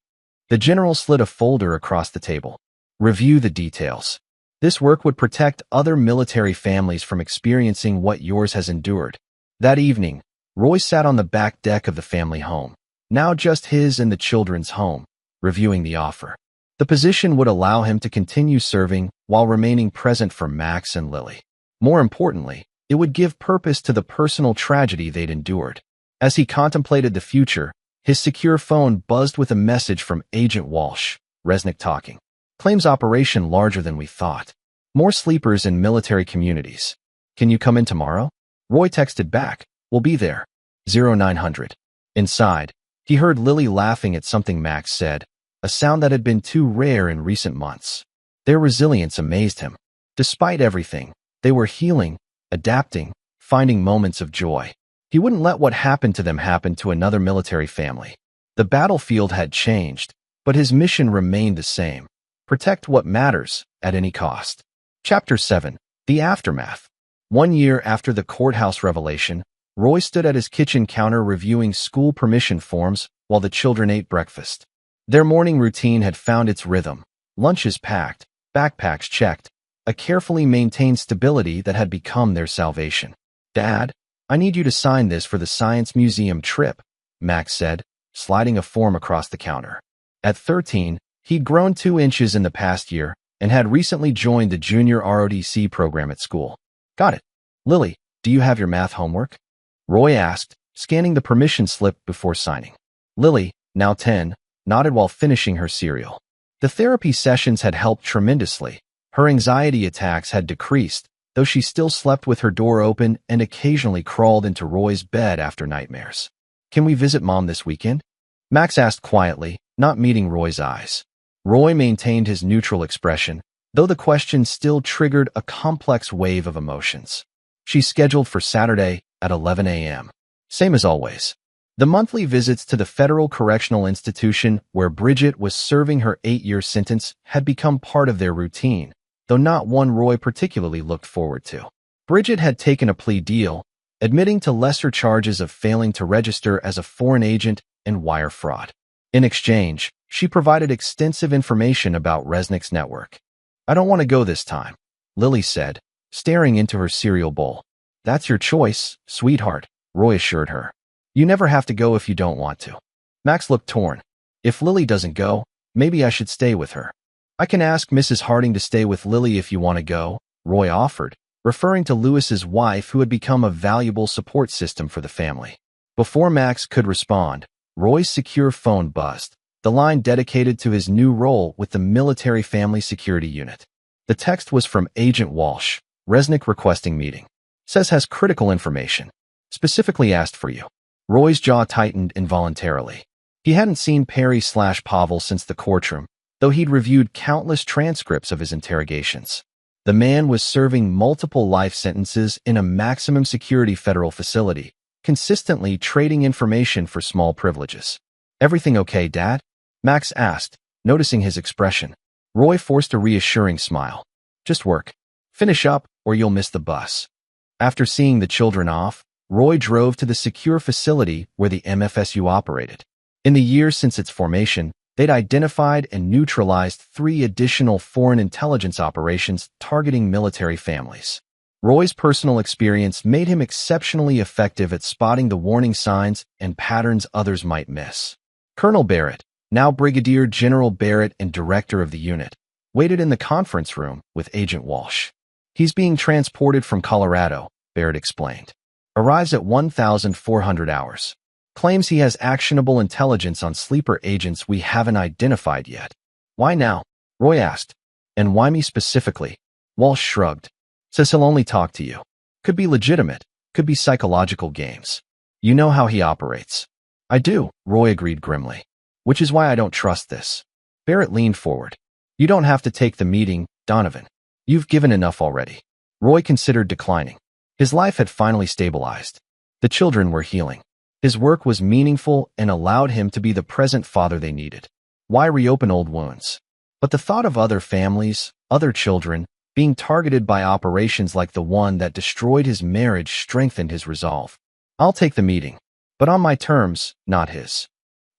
The general slid a folder across the table. Review the details. This work would protect other military families from experiencing what yours has endured. That evening, Roy sat on the back deck of the family home, now just his and the children's home, reviewing the offer. The position would allow him to continue serving while remaining present for Max and Lily. More importantly, It would give purpose to the personal tragedy they'd endured. As he contemplated the future, his secure phone buzzed with a message from Agent Walsh. Resnick talking. Claims operation larger than we thought. More sleepers in military communities. Can you come in tomorrow? Roy texted back. We'll be there. 0900. Inside, he heard Lily laughing at something Max said, a sound that had been too rare in recent months. Their resilience amazed him. Despite everything, they were healing, adapting, finding moments of joy. He wouldn't let what happened to them happen to another military family. The battlefield had changed, but his mission remained the same. Protect what matters, at any cost. Chapter 7. The Aftermath. 1 year after the courthouse revelation, Roy stood at his kitchen counter reviewing school permission forms while the children ate breakfast. Their morning routine had found its rhythm. Lunches packed, backpacks checked, a carefully maintained stability that had become their salvation. Dad, I need you to sign this for the Science Museum trip, Max said, sliding a form across the counter. At 13, he'd grown 2 inches in the past year and had recently joined the junior ROTC program at school. Got it. Lily, do you have your math homework? Roy asked, scanning the permission slip before signing. Lily, now 10, nodded while finishing her cereal. The therapy sessions had helped tremendously. Her anxiety attacks had decreased, though she still slept with her door open and occasionally crawled into Roy's bed after nightmares. Can we visit Mom this weekend? Max asked quietly, not meeting Roy's eyes. Roy maintained his neutral expression, though the question still triggered a complex wave of emotions. She's scheduled for Saturday at 11 a.m. Same as always. The monthly visits to the Federal Correctional Institution where Bridget was serving her 8-year sentence had become part of their routine, though not one Roy particularly looked forward to. Bridget had taken a plea deal, admitting to lesser charges of failing to register as a foreign agent and wire fraud. In exchange, she provided extensive information about Resnick's network. I don't want to go this time, Lily said, staring into her cereal bowl. That's your choice, sweetheart, Roy assured her. You never have to go if you don't want to. Max looked torn. If Lily doesn't go, maybe I should stay with her. I can ask Mrs. Harding to stay with Lily if you want to go, Roy offered, referring to Lewis's wife who had become a valuable support system for the family. Before Max could respond, Roy's secure phone buzzed, the line dedicated to his new role with the Military Family Security Unit. The text was from Agent Walsh, Resnick requesting meeting. Says has critical information. Specifically asked for you. Roy's jaw tightened involuntarily. He hadn't seen Perry/Pavel since the courtroom, though he'd reviewed countless transcripts of his interrogations. The man was serving multiple life sentences in a maximum security federal facility, consistently trading information for small privileges. Everything okay, Dad? Max asked, noticing his expression. Roy forced a reassuring smile. Just work. Finish up, or you'll miss the bus. After seeing the children off, Roy drove to the secure facility where the MFSU operated. In the years since its formation, they'd identified and neutralized 3 additional foreign intelligence operations targeting military families. Roy's personal experience made him exceptionally effective at spotting the warning signs and patterns others might miss. Colonel Barrett, now Brigadier General Barrett and director of the unit, waited in the conference room with Agent Walsh. He's being transported from Colorado, Barrett explained. Arrives at 1,400 hours. Claims he has actionable intelligence on sleeper agents we haven't identified yet. Why now? Roy asked. And why me specifically? Walsh shrugged. Says he'll only talk to you. Could be legitimate, could be psychological games. You know how he operates. I do, Roy agreed grimly. Which is why I don't trust this. Barrett leaned forward. You don't have to take the meeting, Donovan. You've given enough already. Roy considered declining. His life had finally stabilized. The children were healing. His work was meaningful and allowed him to be the present father they needed. Why reopen old wounds? But the thought of other families, other children, being targeted by operations like the one that destroyed his marriage strengthened his resolve. I'll take the meeting, but on my terms, not his.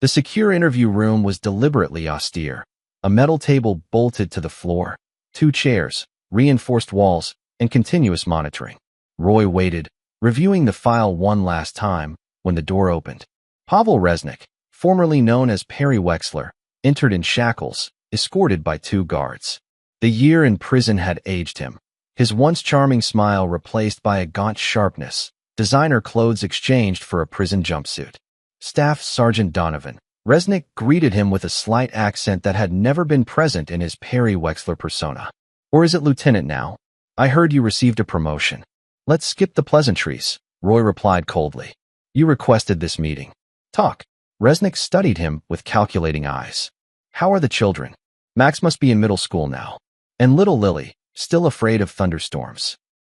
The secure interview room was deliberately austere. A metal table bolted to the floor, 2 chairs, reinforced walls, and continuous monitoring. Roy waited, reviewing the file one last time, when the door opened. Pavel Resnick, formerly known as Perry Wexler, entered in shackles, escorted by 2 guards. The year in prison had aged him. his once charming smile replaced by a gaunt sharpness, designer clothes exchanged for a prison jumpsuit. Staff Sergeant Donovan. Resnick greeted him with a slight accent that had never been present in his Perry Wexler persona. Or is it Lieutenant now? I heard you received a promotion. Let's skip the pleasantries, Roy replied coldly. You requested this meeting. Talk. Resnick studied him with calculating eyes. How are the children? Max must be in middle school now. And little Lily, still afraid of thunderstorms.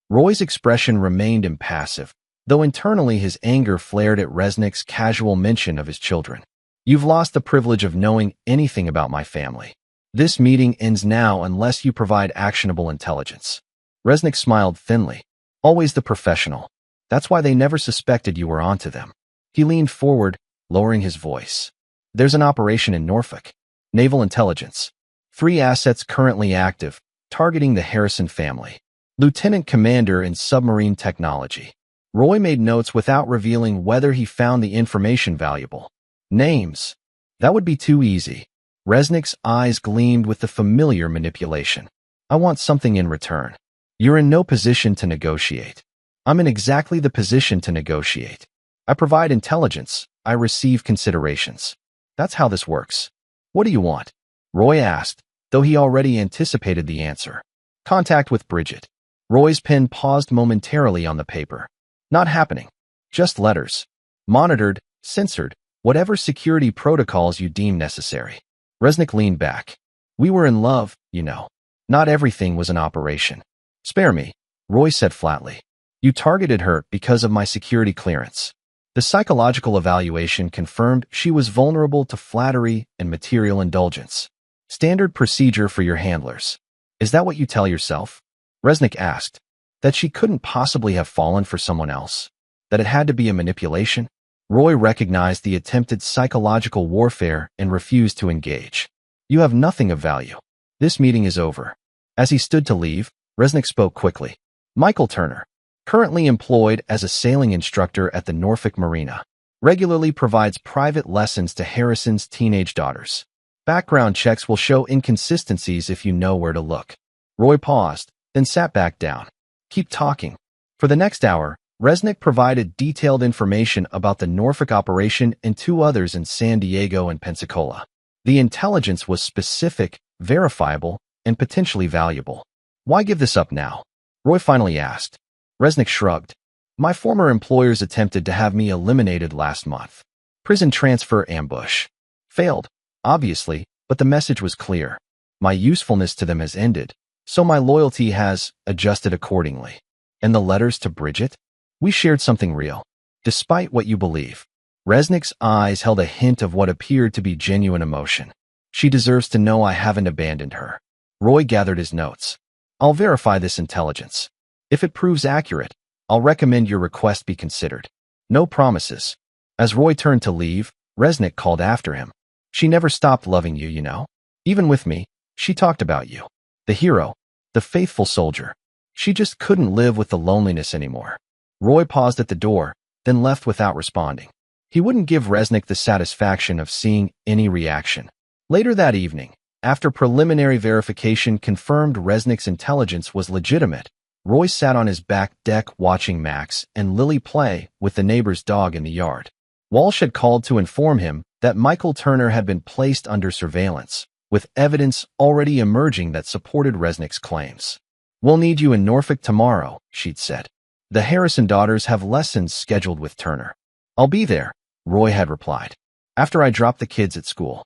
Roy's expression remained impassive, though internally his anger flared at Resnick's casual mention of his children. You've lost the privilege of knowing anything about my family. This meeting ends now unless you provide actionable intelligence. Resnick smiled thinly. Always the professional. That's why they never suspected you were onto them. He leaned forward, lowering his voice. There's an operation in Norfolk. Naval Intelligence. 3 assets currently active, targeting the Harrison family. Lieutenant Commander in Submarine Technology. Roy made notes without revealing whether he found the information valuable. Names. That would be too easy. Resnick's eyes gleamed with the familiar manipulation. I want something in return. You're in no position to negotiate. I'm in exactly the position to negotiate. I provide intelligence. I receive considerations. That's how this works. What do you want? Roy asked, though he already anticipated the answer. Contact with Bridget. Roy's pen paused momentarily on the paper. Not happening. Just letters. Monitored, censored, whatever security protocols you deem necessary. Resnick leaned back. We were in love, you know. Not everything was an operation. Spare me, Roy said flatly. You targeted her because of my security clearance. The psychological evaluation confirmed she was vulnerable to flattery and material indulgence. Standard procedure for your handlers. Is that what you tell yourself? Resnick asked. That she couldn't possibly have fallen for someone else? That it had to be a manipulation? Roy recognized the attempted psychological warfare and refused to engage. You have nothing of value. This meeting is over. As he stood to leave, Resnick spoke quickly. Michael Turner, currently employed as a sailing instructor at the Norfolk Marina, regularly provides private lessons to Harrison's teenage daughters. Background checks will show inconsistencies if you know where to look. Roy paused, then sat back down. Keep talking. For the next hour, Resnick provided detailed information about the Norfolk operation and 2 others in San Diego and Pensacola. The intelligence was specific, verifiable, and potentially valuable. Why give this up now? Roy finally asked. Resnick shrugged. My former employers attempted to have me eliminated last month. Prison transfer ambush. Failed, obviously, but the message was clear. My usefulness to them has ended, so my loyalty has adjusted accordingly. And the letters to Bridget? We shared something real. Despite what you believe. Resnick's eyes held a hint of what appeared to be genuine emotion. She deserves to know I haven't abandoned her. Roy gathered his notes. I'll verify this intelligence. If it proves accurate, I'll recommend your request be considered. No promises. As Roy turned to leave, Resnick called after him. She never stopped loving you, you know. Even with me, she talked about you. The hero. The faithful soldier. She just couldn't live with the loneliness anymore. Roy paused at the door, then left without responding. He wouldn't give Resnick the satisfaction of seeing any reaction. Later that evening, after preliminary verification confirmed Resnick's intelligence was legitimate, Roy sat on his back deck watching Max and Lily play with the neighbor's dog in the yard. Walsh had called to inform him that Michael Turner had been placed under surveillance, with evidence already emerging that supported Resnick's claims. We'll need you in Norfolk tomorrow, she'd said. The Harrison daughters have lessons scheduled with Turner. I'll be there, Roy had replied, after I drop the kids at school.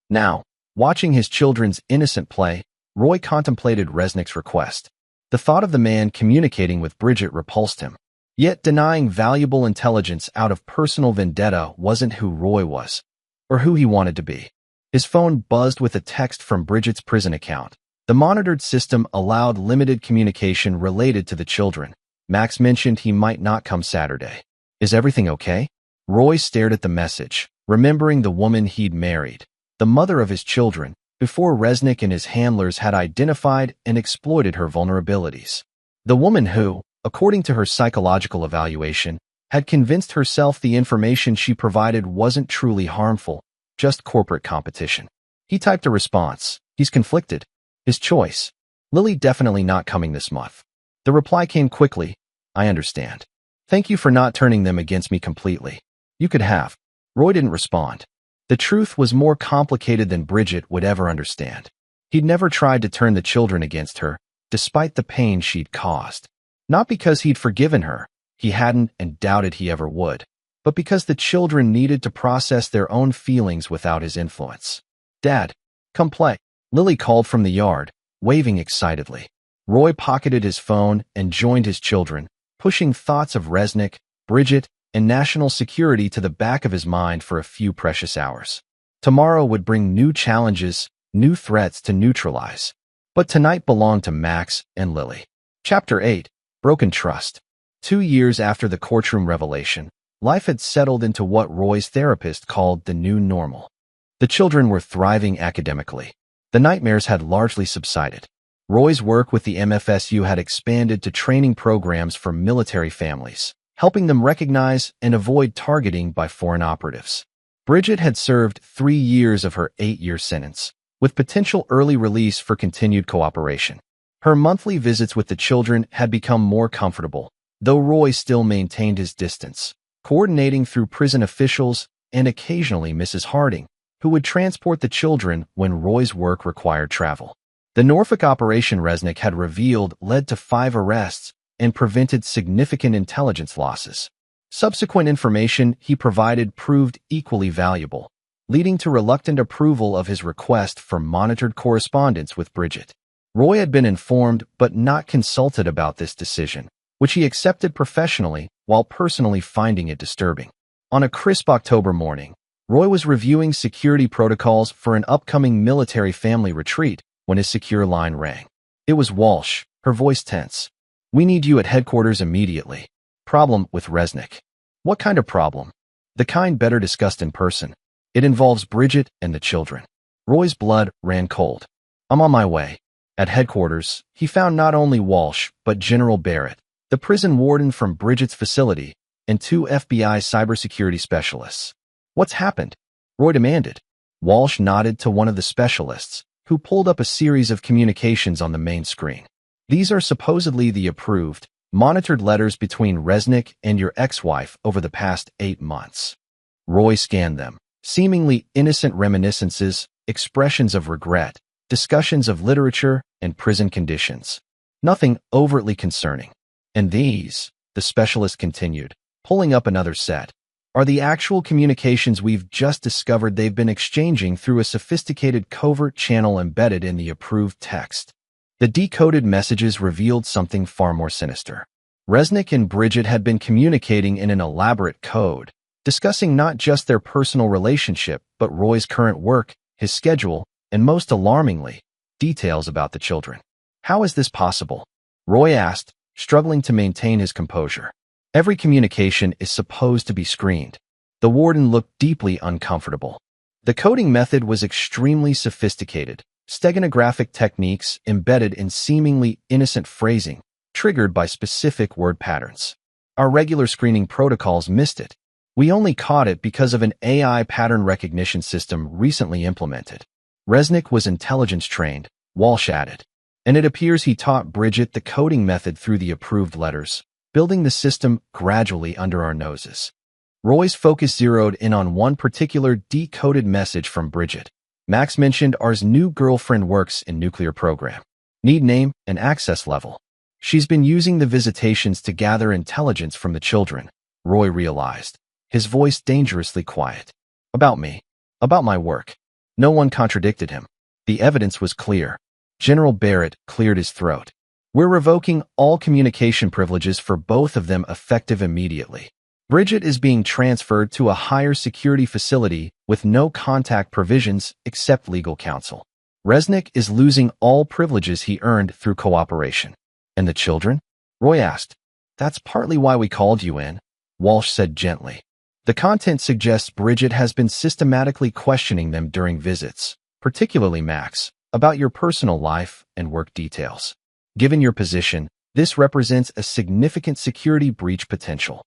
Now, watching his children's innocent play, Roy contemplated Resnick's request. The thought of the man communicating with Bridget repulsed him. Yet denying valuable intelligence out of personal vendetta wasn't who Roy was, or who he wanted to be. His phone buzzed with a text from Bridget's prison account. The monitored system allowed limited communication related to the children. Max mentioned he might not come Saturday. Is everything okay? Roy stared at the message, remembering the woman he'd married, the mother of his children, before Resnick and his handlers had identified and exploited her vulnerabilities. The woman who, according to her psychological evaluation, had convinced herself the information she provided wasn't truly harmful, just corporate competition. He typed a response. He's conflicted. His choice. Lily definitely not coming this month. The reply came quickly. I understand. Thank you for not turning them against me completely. You could have. Roy didn't respond. The truth was more complicated than Bridget would ever understand. He'd never tried to turn the children against her, despite the pain she'd caused. Not because he'd forgiven her, he hadn't and doubted he ever would, but because the children needed to process their own feelings without his influence. Dad, come play. Lily called from the yard, waving excitedly. Roy pocketed his phone and joined his children, pushing thoughts of Resnick, Bridget, and national security to the back of his mind for a few precious hours. Tomorrow would bring new challenges, new threats to neutralize. But tonight belonged to Max and Lily. Chapter 8. Broken Trust. 2 years after the courtroom revelation, life had settled into what Roy's therapist called the new normal. The children were thriving academically. The nightmares had largely subsided. Roy's work with the MFSU had expanded to training programs for military families, helping them recognize and avoid targeting by foreign operatives. Bridget had served 3 years of her 8-year sentence, with potential early release for continued cooperation. Her monthly visits with the children had become more comfortable, though Roy still maintained his distance, coordinating through prison officials and occasionally Mrs. Harding, who would transport the children when Roy's work required travel. The Norfolk operation Resnick had revealed led to 5 arrests and prevented significant intelligence losses. Subsequent information he provided proved equally valuable, leading to reluctant approval of his request for monitored correspondence with Bridget. Roy had been informed but not consulted about this decision, which he accepted professionally while personally finding it disturbing. On a crisp October morning, Roy was reviewing security protocols for an upcoming military family retreat when his secure line rang. It was Walsh, her voice tense. We need you at headquarters immediately. Problem with Resnick. What kind of problem? The kind better discussed in person. It involves Bridget and the children. Roy's blood ran cold. I'm on my way. At headquarters, he found not only Walsh, but General Barrett, the prison warden from Bridget's facility, and 2 FBI cybersecurity specialists. What's happened? Roy demanded. Walsh nodded to one of the specialists, who pulled up a series of communications on the main screen. These are supposedly the approved, monitored letters between Resnick and your ex-wife over the past 8 months. Roy scanned them, seemingly innocent reminiscences, expressions of regret, discussions of literature and prison conditions. Nothing overtly concerning. And these, the specialist continued, pulling up another set, are the actual communications we've just discovered they've been exchanging through a sophisticated covert channel embedded in the approved text. The decoded messages revealed something far more sinister. Resnick and Bridget had been communicating in an elaborate code, discussing not just their personal relationship, but Roy's current work, his schedule, and most alarmingly, details about the children. How is this possible? Roy asked, struggling to maintain his composure. Every communication is supposed to be screened. The warden looked deeply uncomfortable. The coding method was extremely sophisticated, steganographic techniques embedded in seemingly innocent phrasing, triggered by specific word patterns. Our regular screening protocols missed it. We only caught it because of an AI pattern recognition system recently implemented. Resnick was intelligence trained, Walsh added, and it appears he taught Bridget the coding method through the approved letters, building the system gradually under our noses. Roy's focus zeroed in on one particular decoded message from Bridget. Max mentioned our new girlfriend works in nuclear program. Need name and access level. She's been using the visitations to gather intelligence from the children, Roy realized, his voice dangerously quiet. About me. About my work. No one contradicted him. The evidence was clear. General Barrett cleared his throat. We're revoking all communication privileges for both of them effective immediately. Bridget is being transferred to a higher security facility with no contact provisions except legal counsel. Resnick is losing all privileges he earned through cooperation. And the children? Roy asked. That's partly why we called you in, Walsh said gently. The content suggests Bridget has been systematically questioning them during visits, particularly Max, about your personal life and work details. Given your position, this represents a significant security breach potential.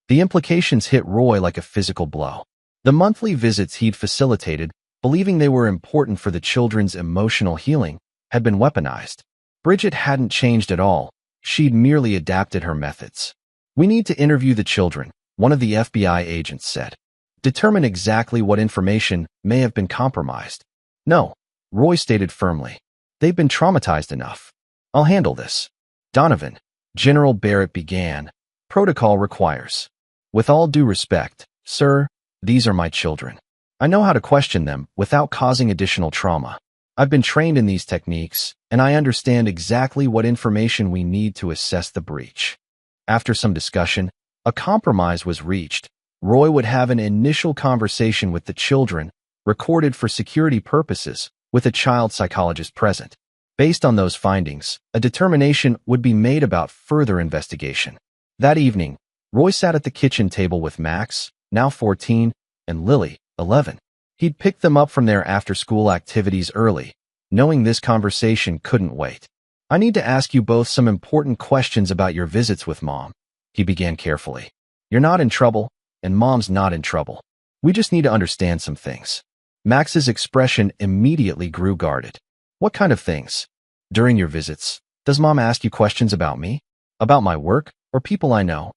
The implications hit Roy like a physical blow. The monthly visits he'd facilitated, believing they were important for the children's emotional healing, had been weaponized. Bridget hadn't changed at all, She'd merely adapted her methods. "We need to interview the children," one of the FBI agents said. "Determine exactly what information may have been compromised." "No," Roy stated firmly. "They've been traumatized enough. I'll handle this." "Donovan," General Barrett began, "protocol requires." "With all due respect, sir, these are my children. I know how to question them without causing additional trauma. I've been trained in these techniques, and I understand exactly what information we need to assess the breach." After some discussion, a compromise was reached. Roy would have an initial conversation with the children, recorded for security purposes, with a child psychologist present. Based on those findings, a determination would be made about further investigation. That evening, Roy sat at the kitchen table with Max, now 14, and Lily, 11. He'd picked them up from their after-school activities early, knowing this conversation couldn't wait. "I need to ask you both some important questions about your visits with Mom," he began carefully. "You're not in trouble, and Mom's not in trouble. We just need to understand some things." Max's expression immediately grew guarded. "What kind of things? During your visits, does Mom ask you questions about me? About my work, or people I know?"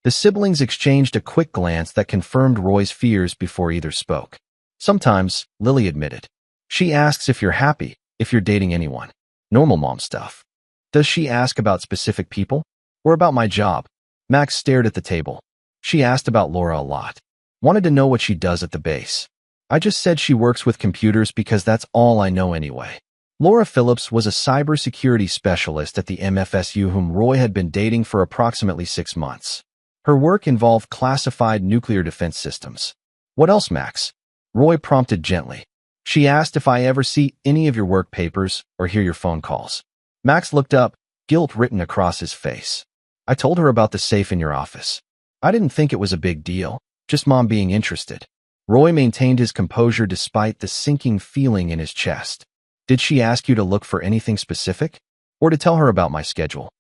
The siblings exchanged a quick glance that confirmed Roy's fears before either spoke. "Sometimes," Lily admitted. "She asks if you're happy, if you're dating anyone. Normal mom stuff." "Does she ask about specific people? Or about my job?" Max stared at the table. "She asked about Laura a lot. Wanted to know what she does at the base. I just said she works with computers because that's all I know anyway." Laura Phillips was a cybersecurity specialist at the MFSU whom Roy had been dating for approximately 6 months. Her work involved classified nuclear defense systems. "What else, Max?" Roy prompted gently. "She asked if I ever see any of your work papers or hear your phone calls." Max looked up, guilt written across his face. "I told her about the safe in your office. I didn't think it was a big deal, just Mom being interested." Roy maintained his composure despite the sinking feeling in his chest. "Did she ask you to look for anything specific? Or to tell her about my schedule?"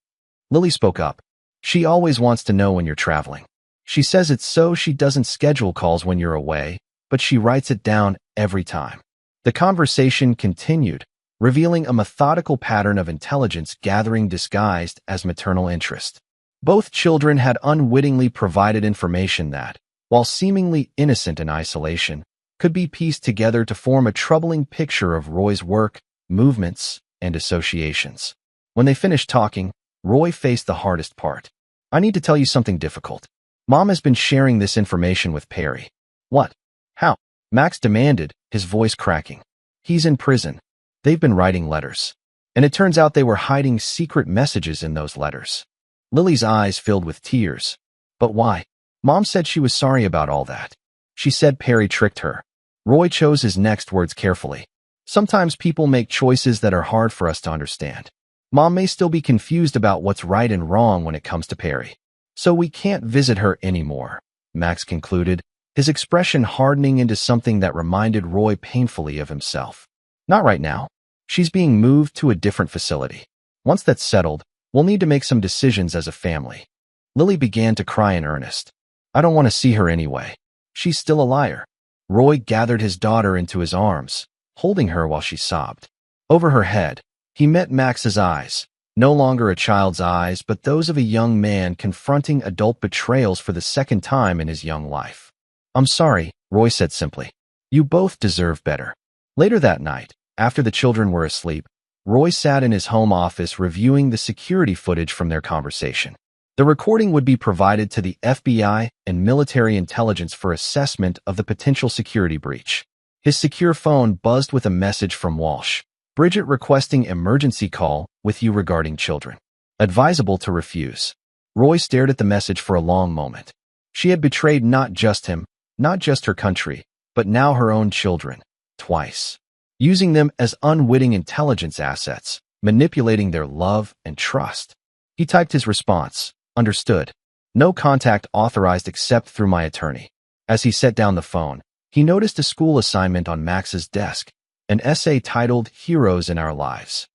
Lily spoke up. "She always wants to know when you're traveling. She says it's so she doesn't schedule calls when you're away, but she writes it down every time." The conversation continued, revealing a methodical pattern of intelligence gathering disguised as maternal interest. Both children had unwittingly provided information that, while seemingly innocent in isolation, could be pieced together to form a troubling picture of Roy's work, movements, and associations. When they finished talking, Roy faced the hardest part. "I need to tell you something difficult. Mom has been sharing this information with Perry." "What? How?" Max demanded, his voice cracking. "He's in prison. They've been writing letters. And it turns out they were hiding secret messages in those letters." Lily's eyes filled with tears. "But why?" "Mom said she was sorry about all that. She said Perry tricked her." Roy chose his next words carefully. "Sometimes people make choices that are hard for us to understand. Mom may still be confused about what's right and wrong when it comes to Perry. So we can't visit her anymore," Max concluded, his expression hardening into something that reminded Roy painfully of himself. "Not right now. She's being moved to a different facility. Once that's settled, we'll need to make some decisions as a family." Lily began to cry in earnest. "I don't want to see her anyway. She's still a liar." Roy gathered his daughter into his arms, holding her while she sobbed. Over her head, he met Max's eyes, no longer a child's eyes, but those of a young man confronting adult betrayals for the second time in his young life. "I'm sorry," Roy said simply. "You both deserve better." Later that night, after the children were asleep, Roy sat in his home office reviewing the security footage from their conversation. The recording would be provided to the FBI and military intelligence for assessment of the potential security breach. His secure phone buzzed with a message from Walsh. "Bridget requesting emergency call with you regarding children. Advisable to refuse." Roy stared at the message for a long moment. She had betrayed not just him, not just her country, but now her own children, twice. Using them as unwitting intelligence assets, manipulating their love and trust. He typed his response. "Understood. No contact authorized except through my attorney." As he set down the phone, he noticed a school assignment on Max's desk, an essay titled Heroes in Our Lives.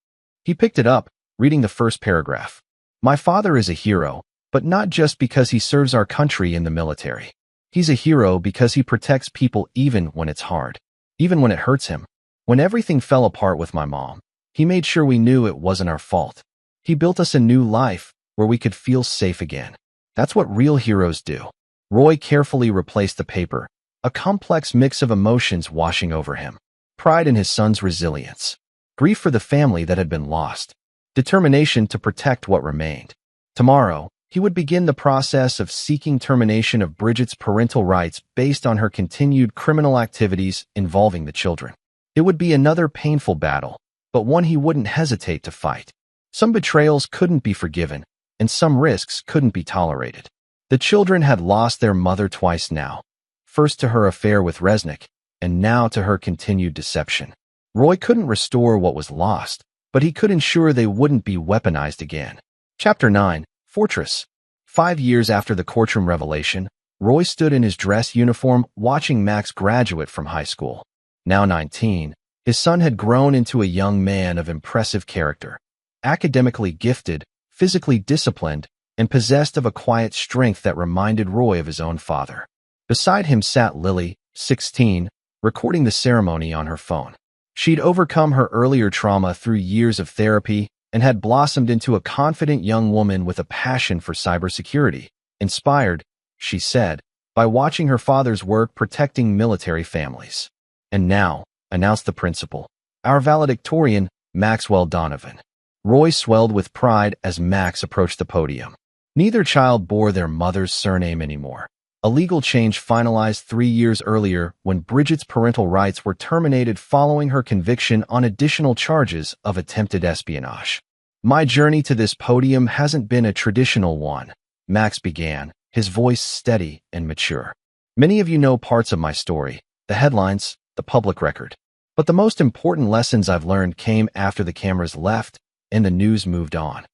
He picked it up, reading the first paragraph. "My father is a hero, but not just because he serves our country in the military. He's a hero because he protects people even when it's hard, even when it hurts him. When everything fell apart with my mom, he made sure we knew it wasn't our fault. He built us a new life, where we could feel safe again. That's what real heroes do. Roy carefully replaced the paper, a complex mix of emotions washing over him. Pride in his son's resilience, grief for the family that had been lost, determination to protect what remained. Tomorrow, he would begin the process of seeking termination of Bridget's parental rights based on her continued criminal activities involving the children. It would be another painful battle, but one he wouldn't hesitate to fight. Some betrayals couldn't be forgiven, and some risks couldn't be tolerated. The children had lost their mother twice now, first to her affair with Resnick, and now to her continued deception. Roy couldn't restore what was lost, but he could ensure they wouldn't be weaponized again. Chapter 9, Fortress. 5 years after the courtroom revelation, Roy stood in his dress uniform watching Max graduate from high school. Now 19, his son had grown into a young man of impressive character, academically gifted, physically disciplined, and possessed of a quiet strength that reminded Roy of his own father. Beside him sat Lily, 16, recording the ceremony on her phone. She'd overcome her earlier trauma through years of therapy and had blossomed into a confident young woman with a passion for cybersecurity, inspired, she said, by watching her father's work protecting military families. And now, announced the principal, our valedictorian, Maxwell Donovan. Roy swelled with pride as Max approached the podium. Neither child bore their mother's surname anymore. A legal change finalized 3 years earlier when Bridget's parental rights were terminated following her conviction on additional charges of attempted espionage. My journey to this podium hasn't been a traditional one, Max began, his voice steady and mature. Many of you know parts of my story, the headlines, the public record. But the most important lessons I've learned came after the cameras left and the news moved on.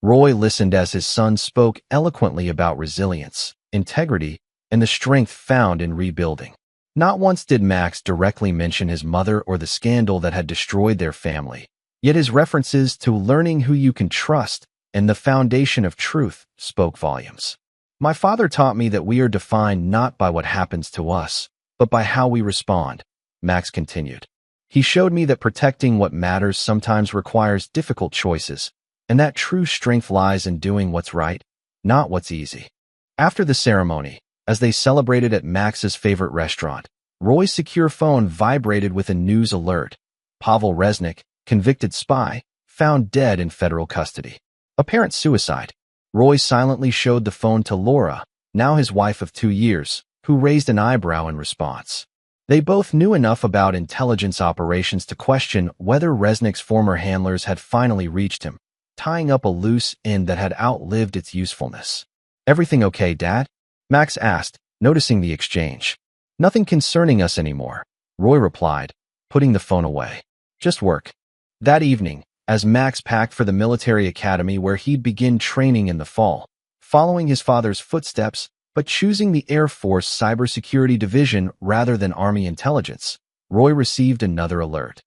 Roy listened as his son spoke eloquently about resilience, integrity, and the strength found in rebuilding. Not once did Max directly mention his mother or the scandal that had destroyed their family, yet his references to learning who you can trust and the foundation of truth spoke volumes. My father taught me that we are defined not by what happens to us, but by how we respond, Max continued. He showed me that protecting what matters sometimes requires difficult choices, and that true strength lies in doing what's right, not what's easy. After the ceremony, as they celebrated at Max's favorite restaurant, Roy's secure phone vibrated with a news alert. Pavel Resnick, convicted spy, found dead in federal custody. Apparent suicide. Roy silently showed the phone to Laura, now his wife of 2 years, who raised an eyebrow in response. They both knew enough about intelligence operations to question whether Resnick's former handlers had finally reached him, tying up a loose end that had outlived its usefulness. Everything okay, Dad? Max asked, noticing the exchange. Nothing concerning us anymore, Roy replied, putting the phone away. Just work. That evening, as Max packed for the military academy where he'd begin training in the fall, following his father's footsteps, but choosing the Air Force Cybersecurity Division rather than Army Intelligence, Roy received another alert.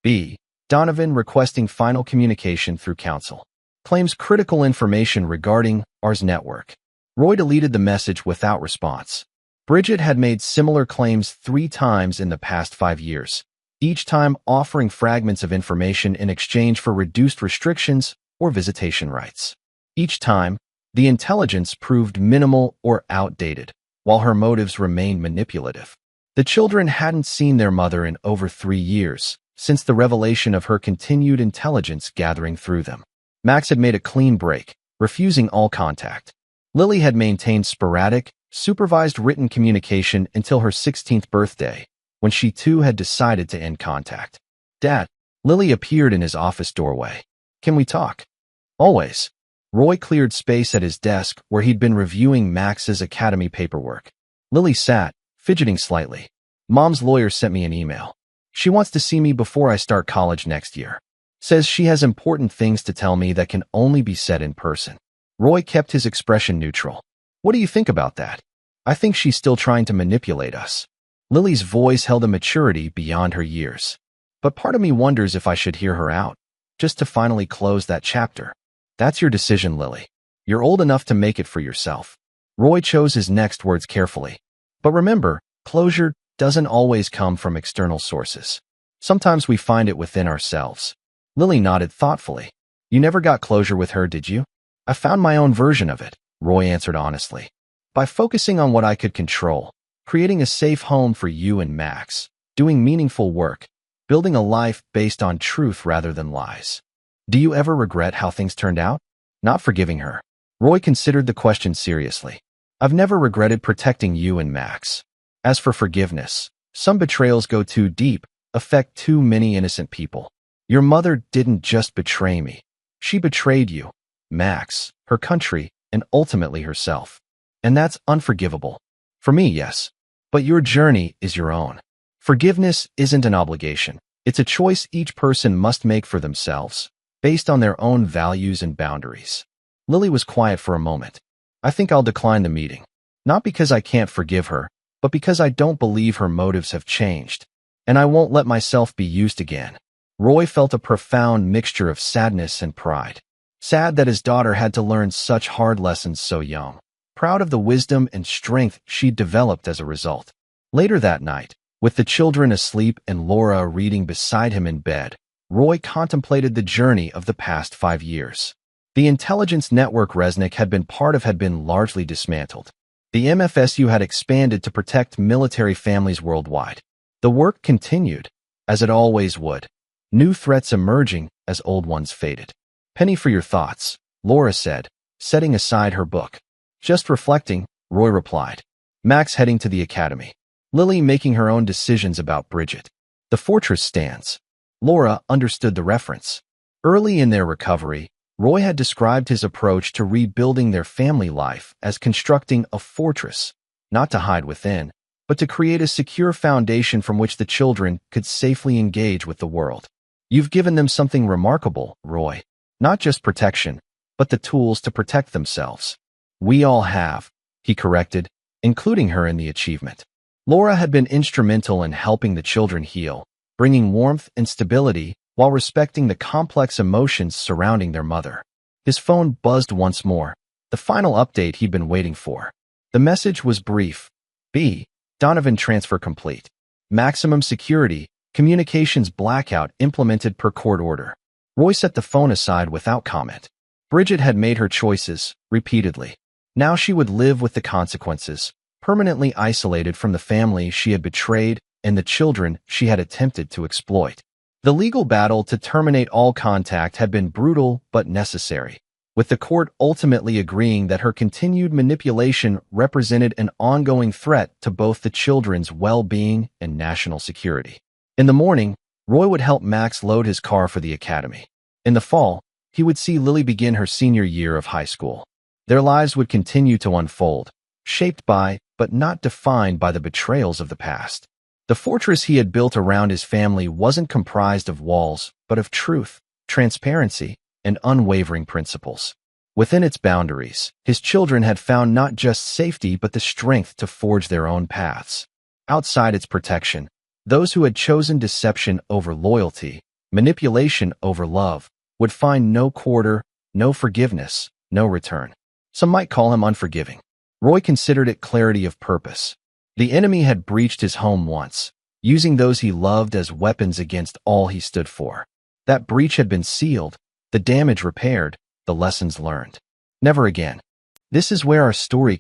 B. Donovan requesting final communication through counsel. Claims critical information regarding Ars network. Roy deleted the message without response. Bridget had made similar claims 3 times in the past 5 years, each time offering fragments of information in exchange for reduced restrictions or visitation rights. Each time, the intelligence proved minimal or outdated, while her motives remained manipulative. The children hadn't seen their mother in over 3 years, since the revelation of her continued intelligence gathering through them. Max had made a clean break, refusing all contact. Lily had maintained sporadic, supervised written communication until her 16th birthday, when she too had decided to end contact. Dad, Lily appeared in his office doorway. Can we talk? Always. Roy cleared space at his desk where he'd been reviewing Max's academy paperwork. Lily sat, fidgeting slightly. Mom's lawyer sent me an email. She wants to see me before I start college next year. Says she has important things to tell me that can only be said in person. Roy kept his expression neutral. What do you think about that? I think she's still trying to manipulate us. Lily's voice held a maturity beyond her years. But part of me wonders if I should hear her out, just to finally close that chapter. That's your decision, Lily. You're old enough to make it for yourself. Roy chose his next words carefully. But remember, closure doesn't always come from external sources. Sometimes we find it within ourselves. Lily nodded thoughtfully. You never got closure with her, did you? I found my own version of it, Roy answered honestly. By focusing on what I could control, creating a safe home for you and Max, doing meaningful work, building a life based on truth rather than lies. Do you ever regret how things turned out? Not forgiving her. Roy considered the question seriously. I've never regretted protecting you and Max. As for forgiveness, some betrayals go too deep, affect too many innocent people. Your mother didn't just betray me. She betrayed you, Max, her country, and ultimately herself. And that's unforgivable. For me, yes. But your journey is your own. Forgiveness isn't an obligation. It's a choice each person must make for themselves, based on their own values and boundaries. Lily was quiet for a moment. I think I'll decline the meeting. Not because I can't forgive her, but because I don't believe her motives have changed. And I won't let myself be used again. Roy felt a profound mixture of sadness and pride. Sad that his daughter had to learn such hard lessons so young. Proud of the wisdom and strength she'd developed as a result. Later that night, with the children asleep and Laura reading beside him in bed, Roy contemplated the journey of the past 5 years. The intelligence network Resnick had been part of had been largely dismantled. The MFSU had expanded to protect military families worldwide. The work continued, as it always would, new threats emerging as old ones faded. Penny for your thoughts, Laura said, setting aside her book. Just reflecting, Roy replied. Max heading to the academy. Lily making her own decisions about Bridget. The fortress stands. Laura understood the reference. Early in their recovery, Roy had described his approach to rebuilding their family life as constructing a fortress, not to hide within, but to create a secure foundation from which the children could safely engage with the world. You've given them something remarkable, Roy. Not just protection, but the tools to protect themselves. We all have, he corrected, including her in the achievement. Laura had been instrumental in helping the children heal, bringing warmth and stability while respecting the complex emotions surrounding their mother. His phone buzzed once more, the final update he'd been waiting for. The message was brief. B. Donovan transfer complete. Maximum security, communications blackout implemented per court order. Roy set the phone aside without comment. Bridget had made her choices, repeatedly. Now she would live with the consequences, permanently isolated from the family she had betrayed and the children she had attempted to exploit. The legal battle to terminate all contact had been brutal but necessary, with the court ultimately agreeing that her continued manipulation represented an ongoing threat to both the children's well-being and national security. In the morning, Roy would help Max load his car for the academy. In the fall, he would see Lily begin her senior year of high school. Their lives would continue to unfold, shaped by, but not defined by the betrayals of the past. The fortress he had built around his family wasn't comprised of walls, but of truth, transparency, and unwavering principles. Within its boundaries, his children had found not just safety but the strength to forge their own paths. Outside its protection, those who had chosen deception over loyalty, manipulation over love, would find no quarter, no forgiveness, no return. Some might call him unforgiving. Roy considered it clarity of purpose. The enemy had breached his home once, using those he loved as weapons against all he stood for. That breach had been sealed, the damage repaired, the lessons learned. Never again. This is where our story